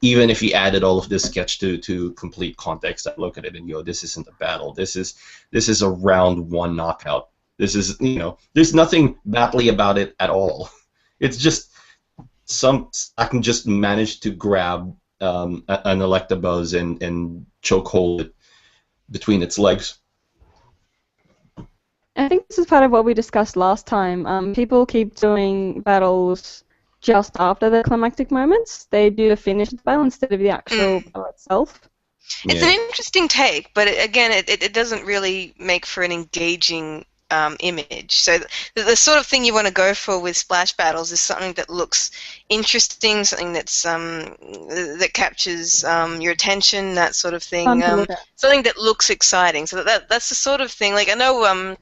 even if you added all of this sketch to complete context, I look at it and go, this isn't a battle. This is a round one knockout. This is, there's nothing battly about it at all. It's just I can just manage to grab an Electabuzz and chokehold it between its legs. I think this is part of what we discussed last time. People keep doing battles just after the climactic moments. They do the finish of the battle instead of the actual battle itself. It's an interesting take, but again, it doesn't really make for an engaging image. So the sort of thing you want to go for with splash battles is something that looks interesting, something that's that captures your attention, that sort of thing. Something that looks exciting. So that's the sort of thing. Like, I know.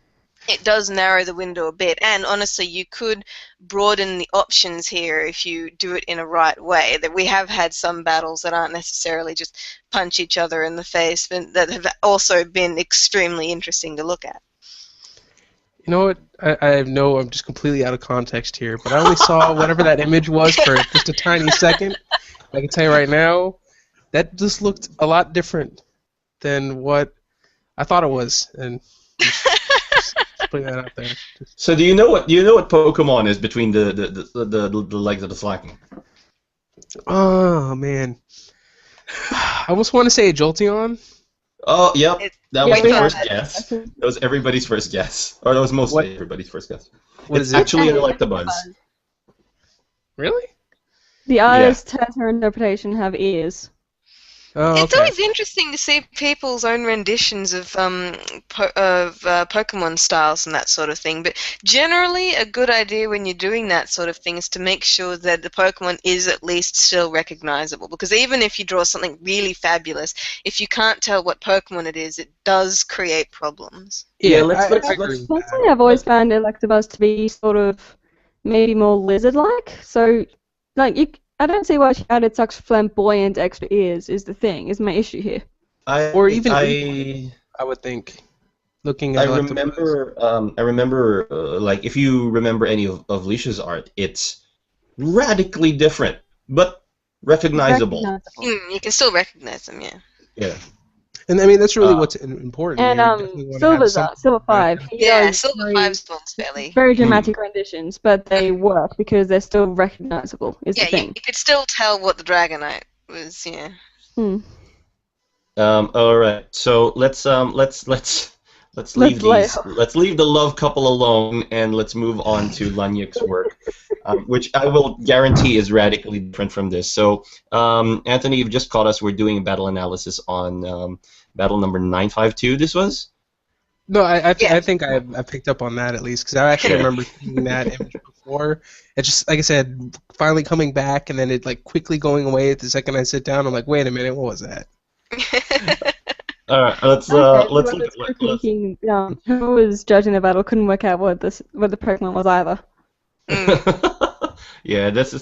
It does narrow the window a bit, and honestly, you could broaden the options here if you do it in a right way. That we have had some battles that aren't necessarily just punch each other in the face, but that have also been extremely interesting to look at. You know what? I know I'm just completely out of context here, but I only saw whatever that image was for just a tiny second. I can tell you right now, that just looked a lot different than what I thought it was, and. Putting that out there. So do you know what Pokemon is between the legs of the Slaking? Oh man, I almost want to say a Jolteon. Oh yep, that was the first guess. That was everybody's first guess, or that was mostly everybody's first guess. What it's is it? Actually an Electabuzz. Really? The artist has her interpretation have ears. Oh, okay. It's always interesting to see people's own renditions of Pokemon styles and that sort of thing. But generally, a good idea when you're doing that sort of thing is to make sure that the Pokemon is at least still recognizable. Because even if you draw something really fabulous, if you can't tell what Pokemon it is, it does create problems. Yeah, let's Personally, I've always found Electabuzz to be sort of maybe more lizard-like. So, like, I don't see why she added such flamboyant extra ears is my issue here. I would think. Looking at I remember, like, if you remember any of Leisha's art, it's radically different, but recognizable. You can still recognize them, yeah. Yeah. And I mean, that's really what's important. And Silver 5. Yeah, Silver 5's one's fairly. Very dramatic renditions, but they work because they're still recognizable. Is the thing. You could still tell what the Dragonite was. Yeah. All right. So let's leave the love couple alone, and let's move on to Lanyuk's work, which I will guarantee is radically different from this. So, Anthony, you've just caught us. We're doing a battle analysis on battle number 952. This was. No, I think I picked up on that at least because I actually remember seeing that image before. It's just like I said, finally coming back, and then it like quickly going away at the second I sit down. I'm like, wait a minute, what was that? All right, let's look at who was judging the battle couldn't work out what the Pokemon was either. Yeah, this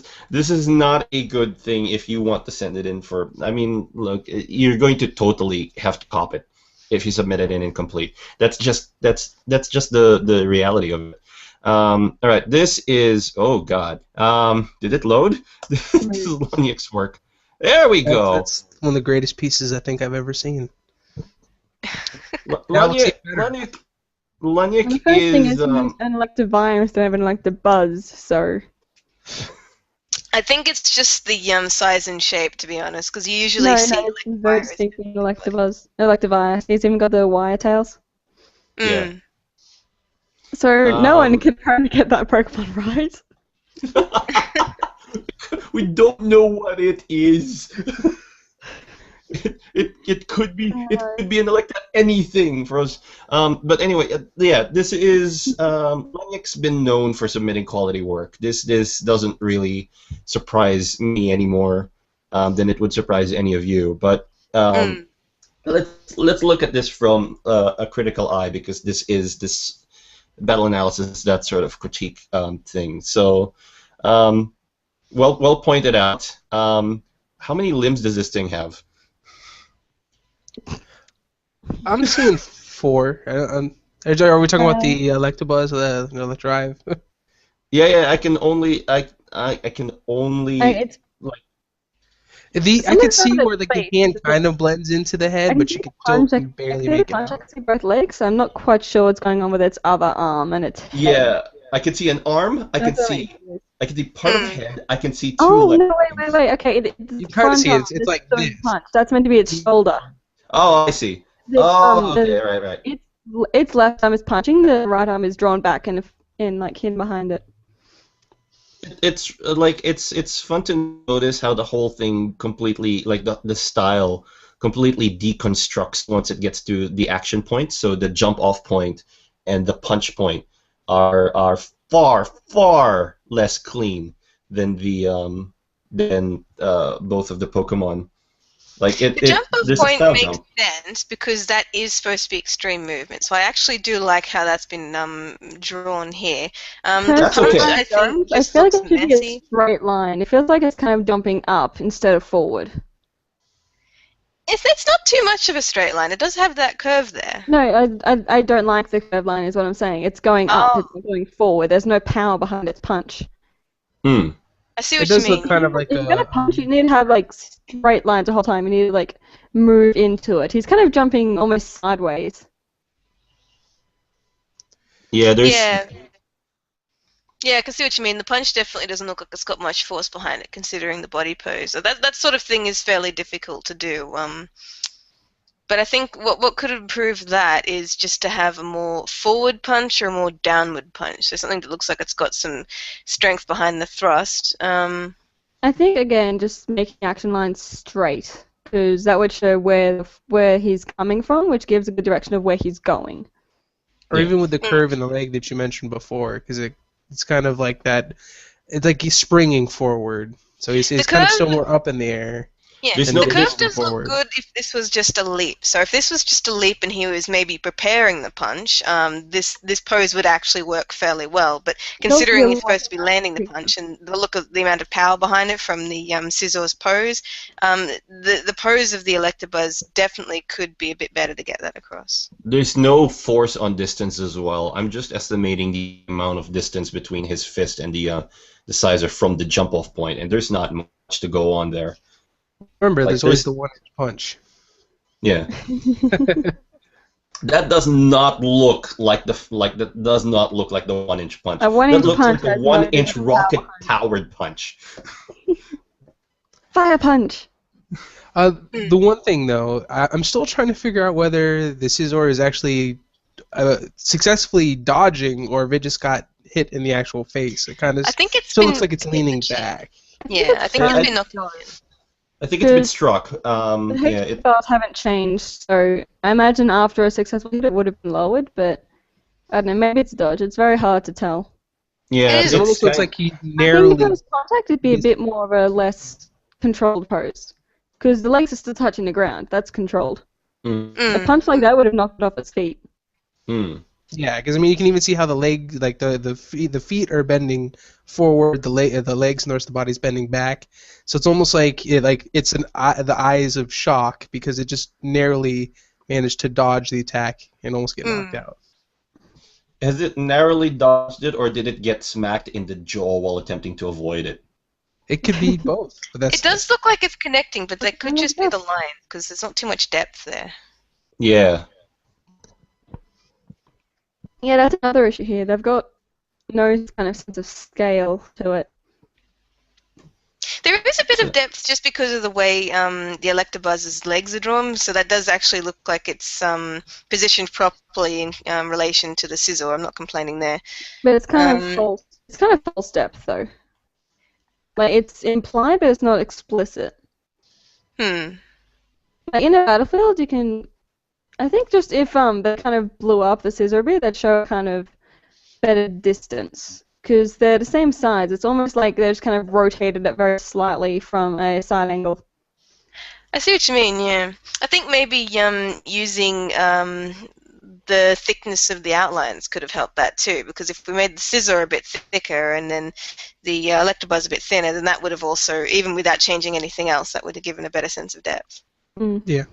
is not a good thing if you want to send it in for. I mean, look, you're going to totally have to cop it if you submit it in incomplete. That's just the reality of it. All right, this is, oh god, did it load? This is Lanyuk's work. There we go. That's one of the greatest pieces I think I've ever seen. Lanyuk And the Lanyuk first thing is is an elective virus instead of an elective buzz, so... I think it's just the size and shape, to be honest, because you usually No, see it's like very virus. distinctly an elective buzz. Elective virus. He's even got the wire tails. Yeah. So no one can apparently get that Pokemon right. We don't know what it is. It could be an elective anything for us. But anyway, yeah, this is Lanyuk's been known for submitting quality work. This doesn't really surprise me anymore than it would surprise any of you. But let's look at this from a critical eye, because this is this battle analysis, that sort of critique thing. So, well pointed out. How many limbs does this thing have? I'm seeing 4. Are we talking about the Electabuzz, the drive? Yeah. I can only It's I could see where the hand kind of blends into the head, but you can still barely make it out. I can see both legs, so I'm not quite sure what's going on with its other arm and its head. Yeah, I can see an arm. I can see part of the head. I can see 2 Oh, legs. no, wait. Okay, You kind of see it. It's like this. Punch. That's meant to be its shoulder. Oh, I see. Okay, right. Its left arm is punching, the right arm is drawn back and like hidden behind it. It's like it's fun to notice how the whole thing completely, like the style completely deconstructs once it gets to the action point. So the jump off point and the punch point are far less clean than the both of the Pokemon. Like the jump off point makes sense because that is supposed to be extreme movement. So I actually do like how that's been drawn here. That's okay. I feel like it should be a straight line. It feels like it's kind of jumping up instead of forward. It's not too much of a straight line. It does have that curve there. No, I don't like the curved line is what I'm saying. It's going up, it's not going forward. There's no power behind its punch. I see what you mean. It does look kind of like if you're gonna punch, you need to have like straight lines the whole time. You need to like move into it. He's kind of jumping almost sideways. Yeah, there's. Yeah, I can see what you mean. The punch definitely doesn't look like it's got much force behind it, considering the body pose. So that sort of thing is fairly difficult to do. But I think what could improve that is just to have a more forward punch or a more downward punch. So something that looks like it's got some strength behind the thrust. I think again, just making action lines straight, because that would show where he's coming from, which gives a good direction of where he's going. Or even with the curve in the leg that you mentioned before, because it's kind of like that. It's like he's springing forward, so he's kind of still more up in the air. Yeah, the curve does look good if this was just a leap. So if this was just a leap and he was maybe preparing the punch, this pose would actually work fairly well. But considering he's supposed to be landing the punch and the look of the amount of power behind it from the Scizor's pose, the pose of the Electabuzz definitely could be a bit better to get that across. There's no force on distance as well. I'm just estimating the amount of distance between his fist and the Scizor from the jump off point, and there's not much to go on there. Remember, like, there's always the one-inch punch. Yeah. That does not look like the 1-inch punch. A 1-inch looks punch like a 1-inch rocket-powered punch. Fire punch. The one thing though, I'm still trying to figure out whether the Scizor is actually successfully dodging or if it just got hit in the actual face. It kind of still looks like it's leaning back. Yeah, I think it's been knocked on. I think it's been struck. The HP bars haven't changed, so I imagine after a successful hit it would have been lowered, but I don't know, maybe it's dodge. It's very hard to tell. Yeah, it almost looks like he I narrowly... think if it was contact, it'd be a bit more of a less controlled pose. Because the legs are still touching the ground. That's controlled. A punch like that would have knocked it off its feet. Yeah, because I mean, you can even see how the leg, like the feet are bending forward, the legs and the rest of the body's bending back. So it's almost like it's the eyes of shock because it just narrowly managed to dodge the attack and almost get knocked out. Has it narrowly dodged it, or did it get smacked in the jaw while attempting to avoid it? It could be both. But that's It does look like it's connecting, but that could just be the line, because there's not too much depth there. Yeah. Yeah, that's another issue here. They've got no kind of sense of scale to it. There is a bit of depth just because of the way the Electabuzz's legs are drawn, so that does actually look like it's positioned properly in relation to the Scizor. I'm not complaining there. But it's kind of false. It's kind of false depth, though. Like, it's implied, but it's not explicit. Like, in a battlefield, you can... I think just if they kind of blew up the Scizor a bit, they'd show kind of better distance. Because they're the same size. It's almost like they're just kind of rotated it very slightly from a side angle. I see what you mean, yeah. I think maybe using the thickness of the outlines could have helped that too, because if we made the Scizor a bit thicker and then the Electabuzz a bit thinner, then that would have also, even without changing anything else, that would have given a better sense of depth. Yeah.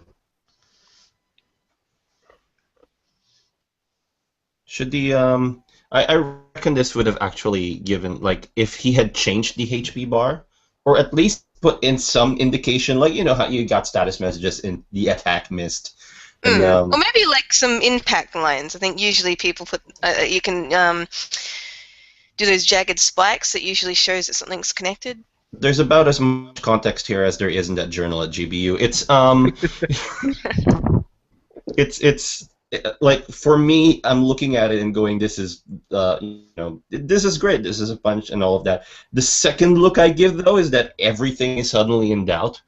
Should the I reckon this would have actually given, like, if he had changed the HP bar, or at least put in some indication, like, you know how you got status messages in the attack missed. And, Or maybe like some impact lines. I think usually people put, you can do those jagged spikes that usually shows that something's connected. There's about as much context here as there is in that journal at GBU. It's like, for me, I'm looking at it and going, this is this is great, this is a punch and all of that. The second look I give, though, is that everything is suddenly in doubt.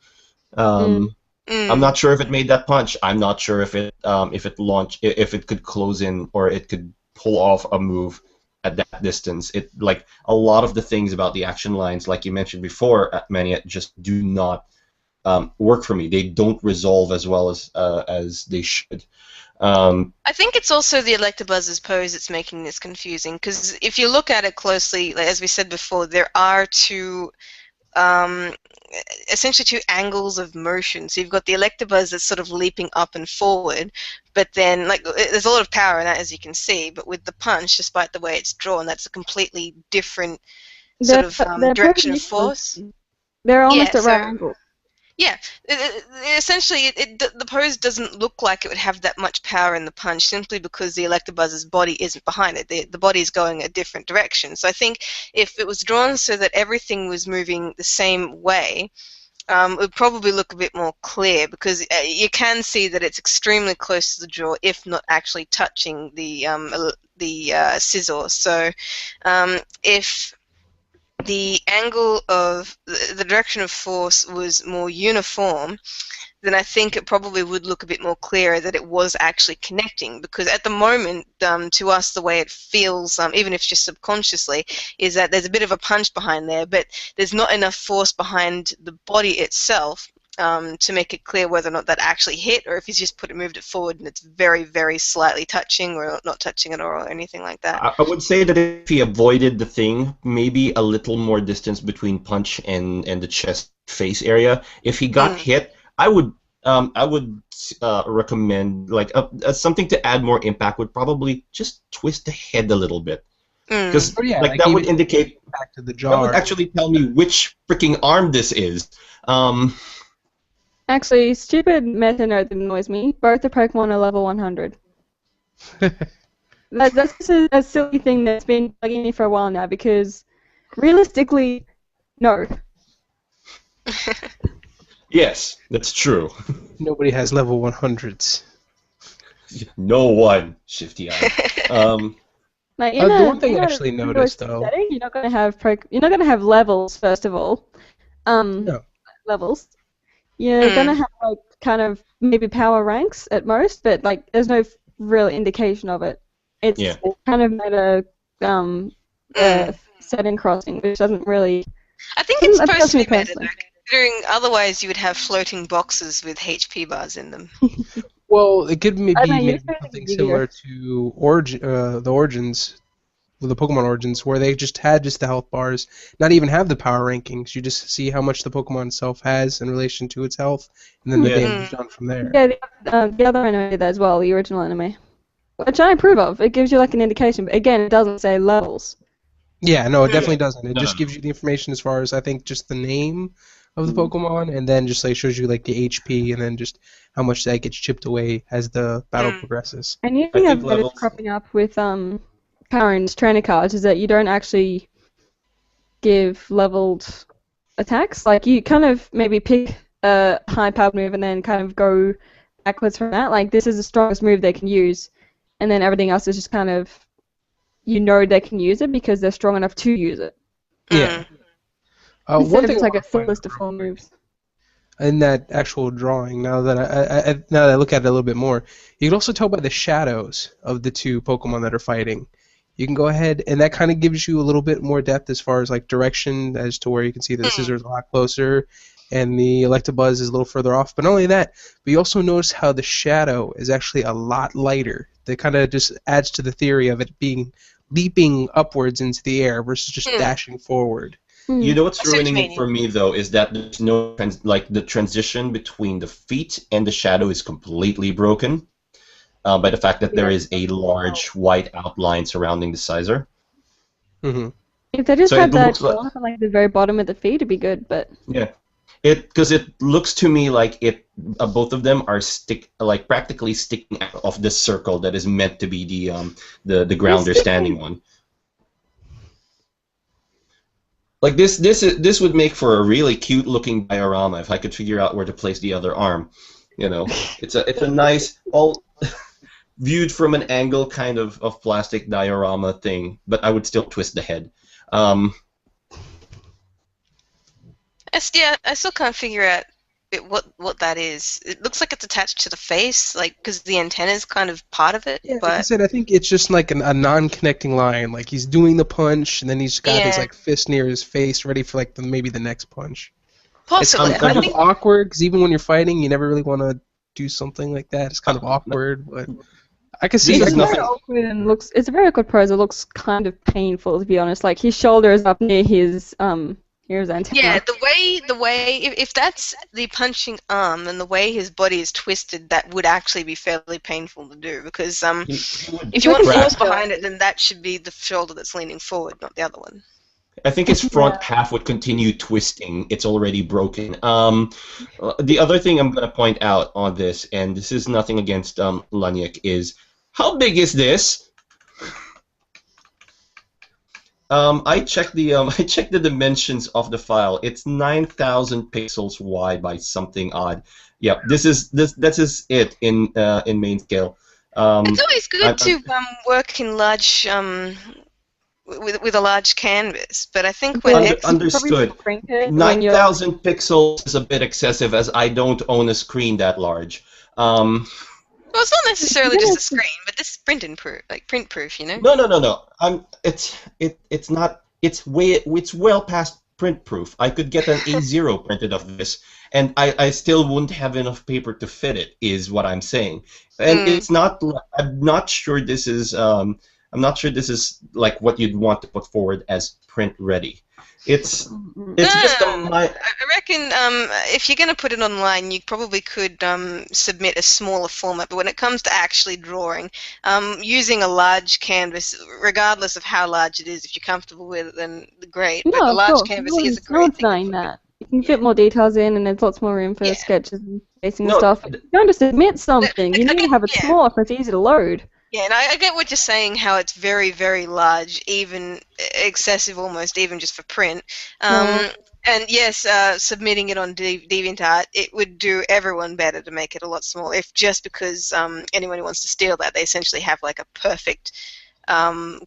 I'm not sure if it made that punch. I'm not sure if it launched, if it could close in, or it could pull off a move at that distance. It, like, a lot of the things about the action lines, like you mentioned before, Mania, just do not work for me. They don't resolve as well as they should. I think it's also the Electabuzz's pose that's making this confusing, because if you look at it closely, like, as we said before, there are essentially two angles of motion. So you've got the Electabuzz that's sort of leaping up and forward, but then, like, there's a lot of power in that, as you can see, but with the punch, despite the way it's drawn, that's a completely different sort of direction of force. They're almost at right angles. Yeah, essentially, the pose doesn't look like it would have that much power in the punch, simply because the Electabuzz's body isn't behind it. The body is going a different direction. So I think if it was drawn so that everything was moving the same way, it would probably look a bit more clear, because you can see that it's extremely close to the jaw, if not actually touching the Scizor. So if the angle of the direction of force was more uniform, then I think it probably would look a bit more clearer that it was actually connecting, because at the moment, to us, the way it feels, even if it's just subconsciously, is that there's a bit of a punch behind there, but there's not enough force behind the body itself to make it clear whether or not that actually hit, or if he's just moved it forward and it's very, very slightly touching, or not touching at all, or anything like that. I would say that if he avoided the thing, maybe a little more distance between punch and the chest face area. If he got hit, I would recommend, like, something to add more impact would probably just twist the head a little bit. Because like that would indicate, back to the jar. That would actually tell me which freaking arm this is. Actually, stupid meta note that annoys me. Both the Pokemon are level 100. That's just a silly thing that's been bugging me for a while now, because realistically, no. Yes, that's true. Nobody has level 100s. No one, Shifty Eye. Like, the one thing I actually noticed, though, setting, you're not going to have levels, first of all. No. Levels. You're going to have, like, kind of maybe power ranks at most, but, like, there's no real indication of it. It's kind of made a setting crossing, which doesn't really... I think it's supposed to be meta, though, considering otherwise you would have floating boxes with HP bars in them. Well, it could maybe something similar to the Origins, the Pokemon Origins, where they just had the health bars, not even have the power rankings. You just see how much the Pokemon itself has in relation to its health, and then the damage done from there. Yeah, the other anime did that as well, the original anime, which I approve of. It gives you, like, an indication, but again, it doesn't say levels. Yeah, no, it definitely doesn't. It No, no, just no. gives you the information as far as I think just the name of the Pokemon, and then just like shows you like the HP, and then just how much that gets chipped away as the battle progresses. And the I thing think I've noticed levels. cropping up with current trainer cards is that you don't actually give leveled attacks. Like you kind of maybe pick a high-powered move and then kind of go backwards from that. Like this is the strongest move they can use, and then everything else is just kind of they can use it because they're strong enough to use it. Yeah. Instead One of thing just I like a wanna full point list out of 4 moves. in that actual drawing, now that now that I look at it a little bit more, you can also tell by the shadows of the two Pokemon that are fighting. You can go ahead, and that kind of gives you a little bit more depth as far as like direction, as to where you can see that the Scizor is a lot closer, and the Electabuzz is a little further off. But not only that, but you also notice how the shadow is actually a lot lighter. That kind of just adds to the theory of it being leaping upwards into the air versus just dashing forward. You know what's I see what you ruining it mean. for me though is that there's no like the transition between the feet and the shadow is completely broken by the fact that there is a large white outline surrounding the Scizor. Mm-hmm. If they just So had it that looks like on like the very bottom of the feet, it'd be good. But yeah, because it looks to me like both of them are practically sticking out of the circle that is meant to be the ground they're standing on. Like this would make for a really cute looking diorama if I could figure out where to place the other arm. You know, it's a nice all viewed from an angle kind of plastic diorama thing, but I would still twist the head. I still can't figure out what that is. It looks like it's attached to the face, like because the antenna is kind of part of it. Yeah, but like I said, I think it's just like a non-connecting line. Like he's doing the punch, and then he's got his like fist near his face, ready for like maybe the next punch. possibly. It's kind of awkward because even when you're fighting, you never really want to do something like that. It's kind of awkward, but I can see. it's very awkward and it's a very awkward pose. It looks kind of painful, to be honest. Like his shoulder is up near his antenna. Yeah, the way if that's the punching arm, then the way his body is twisted, that would actually be fairly painful to do because if you want force behind it, then that should be the shoulder that's leaning forward, not the other one. I think its front half would continue twisting. It's already broken. The other thing I'm going to point out on this, and this is nothing against Laniak, is how big is this? I checked the dimensions of the file. It's 9,000 pixels wide by something odd. Yeah, this is it in main scale. It's always good to work in large with a large canvas, but I think when understood. 9,000 pixels is a bit excessive, as I don't own a screen that large. Well, it's not necessarily just a screen, but this is print proof, you know. No. It's not. It's well past print proof. I could get an A0 printed of this, and I still wouldn't have enough paper to fit it. Is what I'm saying. And it's not. I'm not sure this is. I'm not sure this is like what you'd want to put forward as print ready. It's just I reckon if you're going to put it online, you probably could submit a smaller format. But when it comes to actually drawing, using a large canvas, regardless of how large it is, if you're comfortable with it, then great. But a large canvas is a great thing. That. You can fit more details in, and there's lots more room for sketches and spacing and stuff. If you're going to submit something, you need to have it small so it's easy to load. Yeah, and I get what you're saying, how it's very, very large, even excessive almost, even just for print. And yes, submitting it on DeviantArt, it would do everyone better to make it a lot smaller, if just because anyone who wants to steal that, they essentially have like a perfect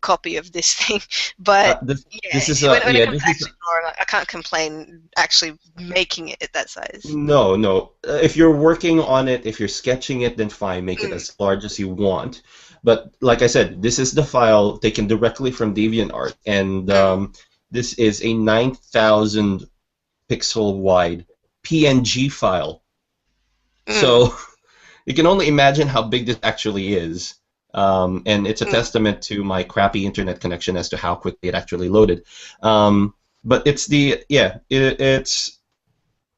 copy of this thing. But I can't complain actually making it at that size. No. If you're working on it, if you're sketching it, then fine, make it as large as you want. But like I said, this is the file taken directly from DeviantArt, and this is a 9,000 pixel wide PNG file. So you can only imagine how big this actually is. And it's a testament to my crappy internet connection as to how quickly it actually loaded. But it's it's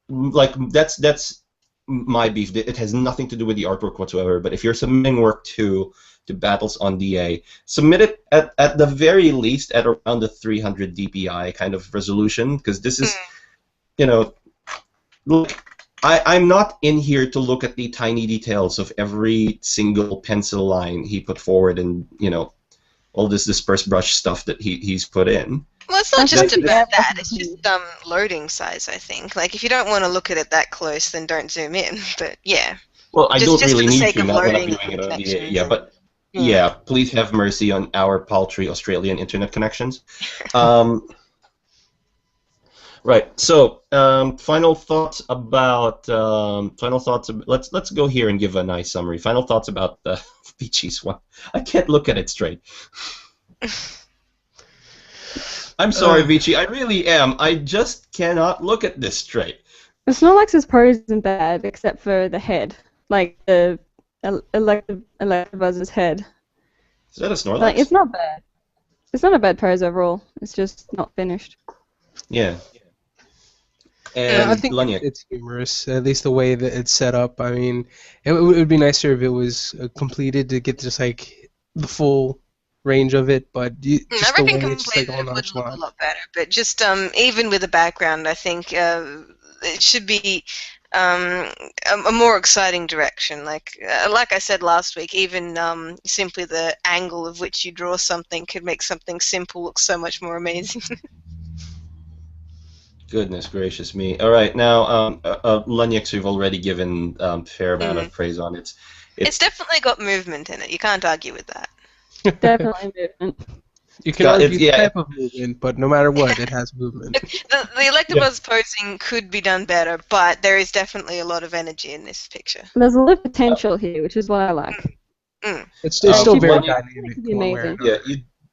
like that's my beef. It has nothing to do with the artwork whatsoever. But if you're submitting work to to battles on DA. Submit it at the very least at around the 300 DPI kind of resolution, because this is, you know, look, I'm not in here to look at the tiny details of every single pencil line he put forward, and you know, all this dispersed brush stuff that he's put in. Well, it's not just about that. It's just loading size, I think. Like, if you don't want to look at it that close, then don't zoom in. But yeah. Well, I don't just really for the need sake to of now that I'm loading doing it on the connections. yeah, but yeah, please have mercy on our paltry Australian internet connections. Right. So, final thoughts about let's go here and give a nice summary. Final thoughts about the Vichi's one. I can't look at it straight. I'm sorry, Vici. I really am. I just cannot look at this straight. The Snorlax's pose isn't bad, except for the head. Like, the Electabuzz's head. Is that a Snorlax? Like, it's not bad. It's not a bad pose overall. It's just not finished. Yeah. And I think it's humorous, at least the way that it's set up. I mean, it would be nicer if it was completed to get just, like, the full range of it, but just I the way reckon it's like all completed would look a nonchalant. lot better. But just even with the background, I think it should be a more exciting direction. Like I said last week, even simply the angle of which you draw something could make something simple look so much more amazing. Goodness gracious me! All right, now Lunyx, we've already given fair amount of praise on it. It's definitely got movement in it. You can't argue with that. Definitely movement. You can argue the type of movement, but no matter what, it has movement. The Electabuzz posing could be done better, but there is definitely a lot of energy in this picture. There's a lot of potential here, which is what I like. It's still very dynamic. Amazing. Yeah,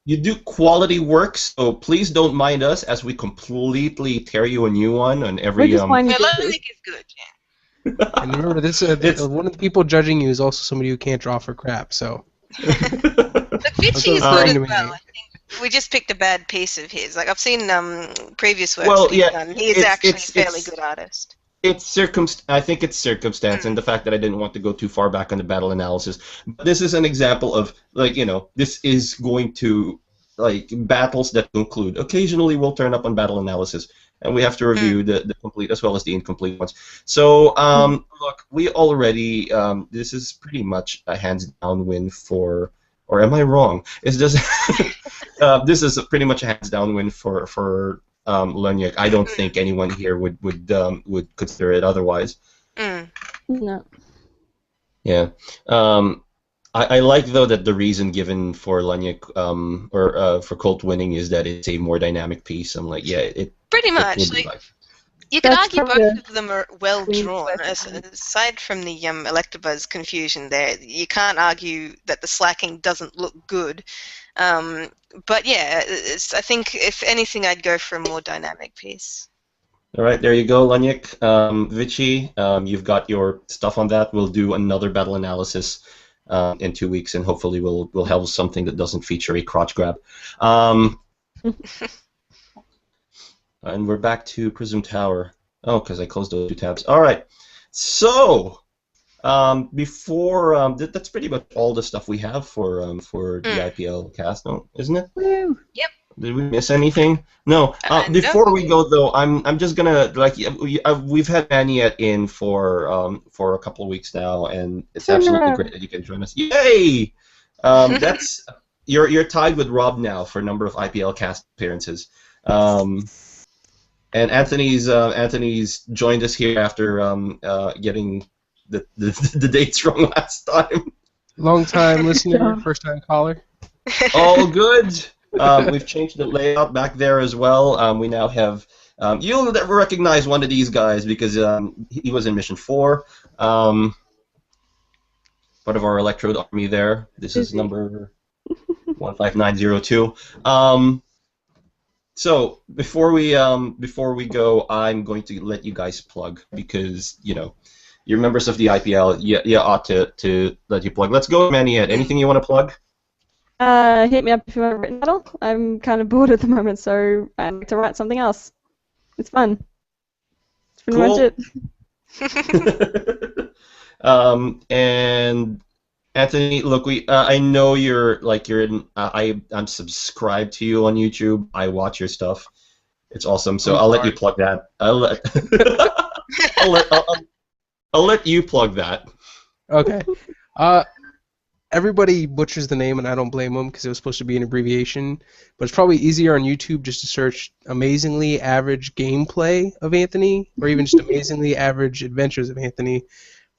you do quality work, so please don't mind us as we completely tear you a new one on every. Lunyx is good. Yeah. And remember, this one of the people judging you is also somebody who can't draw for crap. So. Look, Vici is good as well. I think we just picked a bad piece of his. Like, I've seen previous works he's done. He is actually a fairly good artist. I think it's circumstance and the fact that I didn't want to go too far back on the battle analysis. But this is an example of, like, you know, this is going to, like, battles that conclude. Occasionally we'll turn up on battle analysis, and we have to review the complete as well as the incomplete ones. So, look, we already, this is pretty much a hands-down win for, or am I wrong? It's just, this is pretty much a hands-down win for Lunyx. I don't think anyone here would consider it otherwise. No. Yeah. I like, though, that the reason given for Lunyx or for Colt winning is that it's a more dynamic piece. I'm like, yeah, it pretty much. You could argue both of them are well drawn. Aside from the Electabuzz confusion there, you can't argue that the slacking doesn't look good. But yeah, I think if anything, I'd go for a more dynamic piece. All right, there you go, Lunyx. Vici, you've got your stuff on that. We'll do another battle analysis in 2 weeks, and hopefully we'll have something that doesn't feature a crotch grab. And we're back to Prism Tower. Oh, because I closed those two tabs. All right. So, before that's pretty much all the stuff we have for the IPL cast, no, isn't it? Woo. Yep. Did we miss anything? No. Before we go though, I'm just gonna we've had Aniette in for a couple of weeks now, and it's absolutely great that you can join us. Yay! That's you're tied with Rob now for a number of IPL cast appearances. And Anthony's joined us here after getting the dates wrong last time. Long time listener, first time caller. All good. We've changed the layout back there as well. We now have you'll recognize one of these guys because he was in Mission 4. Part of our Electrode army there. This is number 15902. So before we go, I'm going to let you guys plug because you're members of the IPL. You ought to let you plug. Let's go, Maniette. Anything you want to plug? Hit me up if you want a written battle. I'm kind of bored at the moment, so I'd like to write something else. It's fun. That's pretty much it. And Anthony, look, I know you're in. I'm subscribed to you on YouTube. I watch your stuff. It's awesome. So I'll let you plug that. I'll let you plug that. Okay. Everybody butchers the name, and I don't blame them because it was supposed to be an abbreviation. But it's probably easier on YouTube just to search "amazingly average gameplay of Anthony" or even just "amazingly average adventures of Anthony"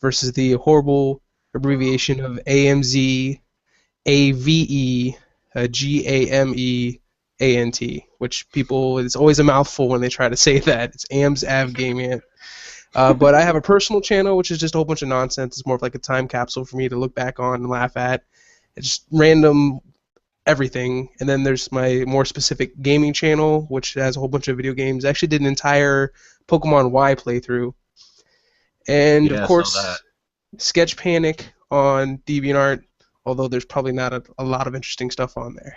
versus the horrible abbreviation of AMZ AVE GAMEANT, which people, it's always a mouthful when they try to say that. It's AMS AV Game Ant. But I have a personal channel, which is just a whole bunch of nonsense. It's more of like a time capsule for me to look back on and laugh at. It's just random everything. And then there's my more specific gaming channel, which has a whole bunch of video games. I actually did an entire Pokemon Y playthrough. And, of course, Sketch Panic on DeviantArt, although there's probably not a lot of interesting stuff on there.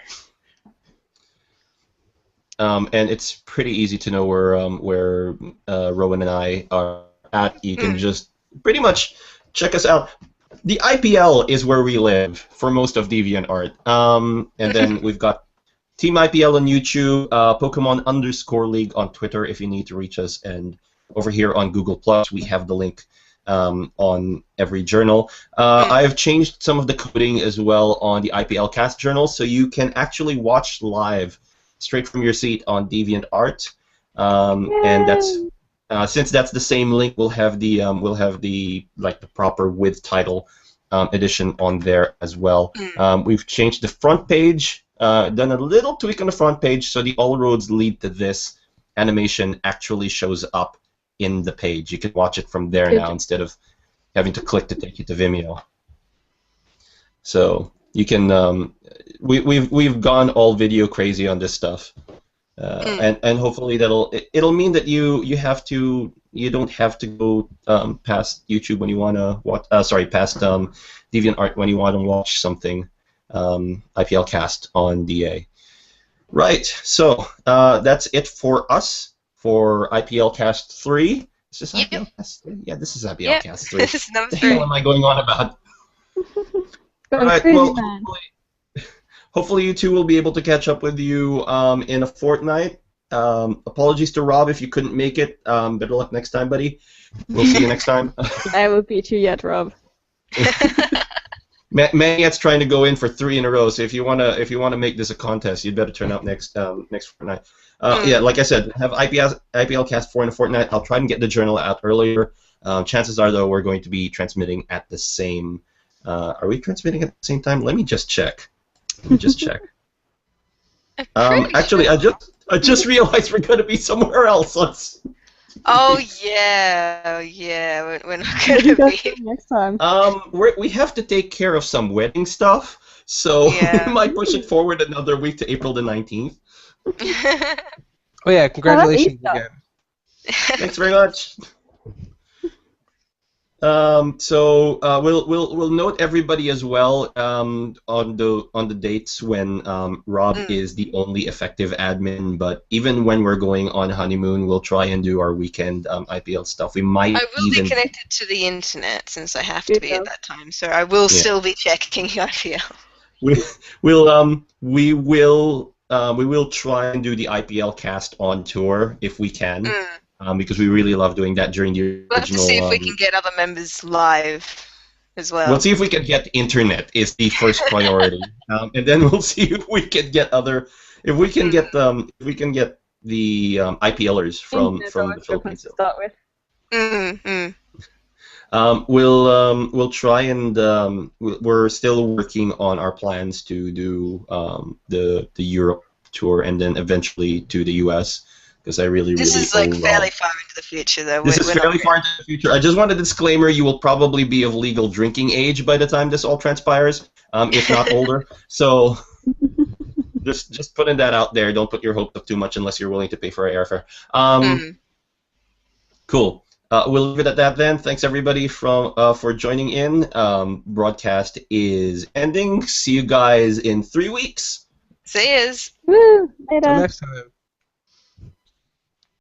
And it's pretty easy to know where Rowan and I are at. You can just pretty much check us out. The IPL is where we live for most of DeviantArt. And then we've got Team IPL on YouTube, Pokemon_League on Twitter if you need to reach us, and over here on Google+, we have the link on every journal. I've changed some of the coding as well on the IPLcast journal, so you can actually watch live straight from your seat on DeviantArt, and that's since that's the same link, we'll have the like the proper with title edition on there as well. We've changed the front page, done a little tweak on the front page, so the all roads lead to this animation actually shows up in the page. You can watch it from there now instead of having to click to take you to Vimeo. So you can we've gone all video crazy on this stuff, and hopefully it'll mean that you don't have to go past YouTube when you want to watch past DeviantArt when you want to watch something IPLcast on DA. Right. So that's it for us for IPLcast 3. Is this IPLcast 3? Yeah, this is IPLcast 3. This is number 3. What the hell am I going on about? All right, well, hopefully you two will be able to catch up with you in a fortnight. Apologies to Rob if you couldn't make it. Better luck next time, buddy. We'll see you next time. I will beat you yet, Rob. Maniat's trying to go in for 3 in a row, so if you wanna make this a contest, you'd better turn up next fortnight. Yeah, like I said, have IPLcast 4 in a fortnight. I'll try and get the journal out earlier. Chances are, though, we're going to be transmitting at the same. Are we transmitting at the same time? Let me just check. Actually, I just realized we're going to be somewhere else. Oh yeah. We're not going to be next time. We have to take care of some wedding stuff, so we might push it forward another week to April the 19th. Oh yeah, congratulations again. Thanks very much. So we'll note everybody as well on the dates when Rob is the only effective admin. But even when we're going on honeymoon, we'll try and do our weekend IPL stuff. We might. I will be connected to the internet since I have to be at that time, so I will still be checking IPL. We will try and do the IPL cast on tour if we can. Because we really love doing that during the original. We'll have to see if we can get other members live as well. We'll see if we can get internet is the first priority, and then we'll see if we can get if we can get the IPLers from the Philippines. To start with. We'll try and we're still working on our plans to do the Europe tour and then eventually to the US. Because I really This is like fairly far into the future, though. This is fairly far into the future. I just want a disclaimer: you will probably be of legal drinking age by the time this all transpires, if not older. So, just putting that out there. Don't put your hopes up too much unless you're willing to pay for our airfare. Cool. We'll leave it at that then. Thanks everybody for joining in. Broadcast is ending. See you guys in 3 weeks. See yous. Woo! Later. Till next time.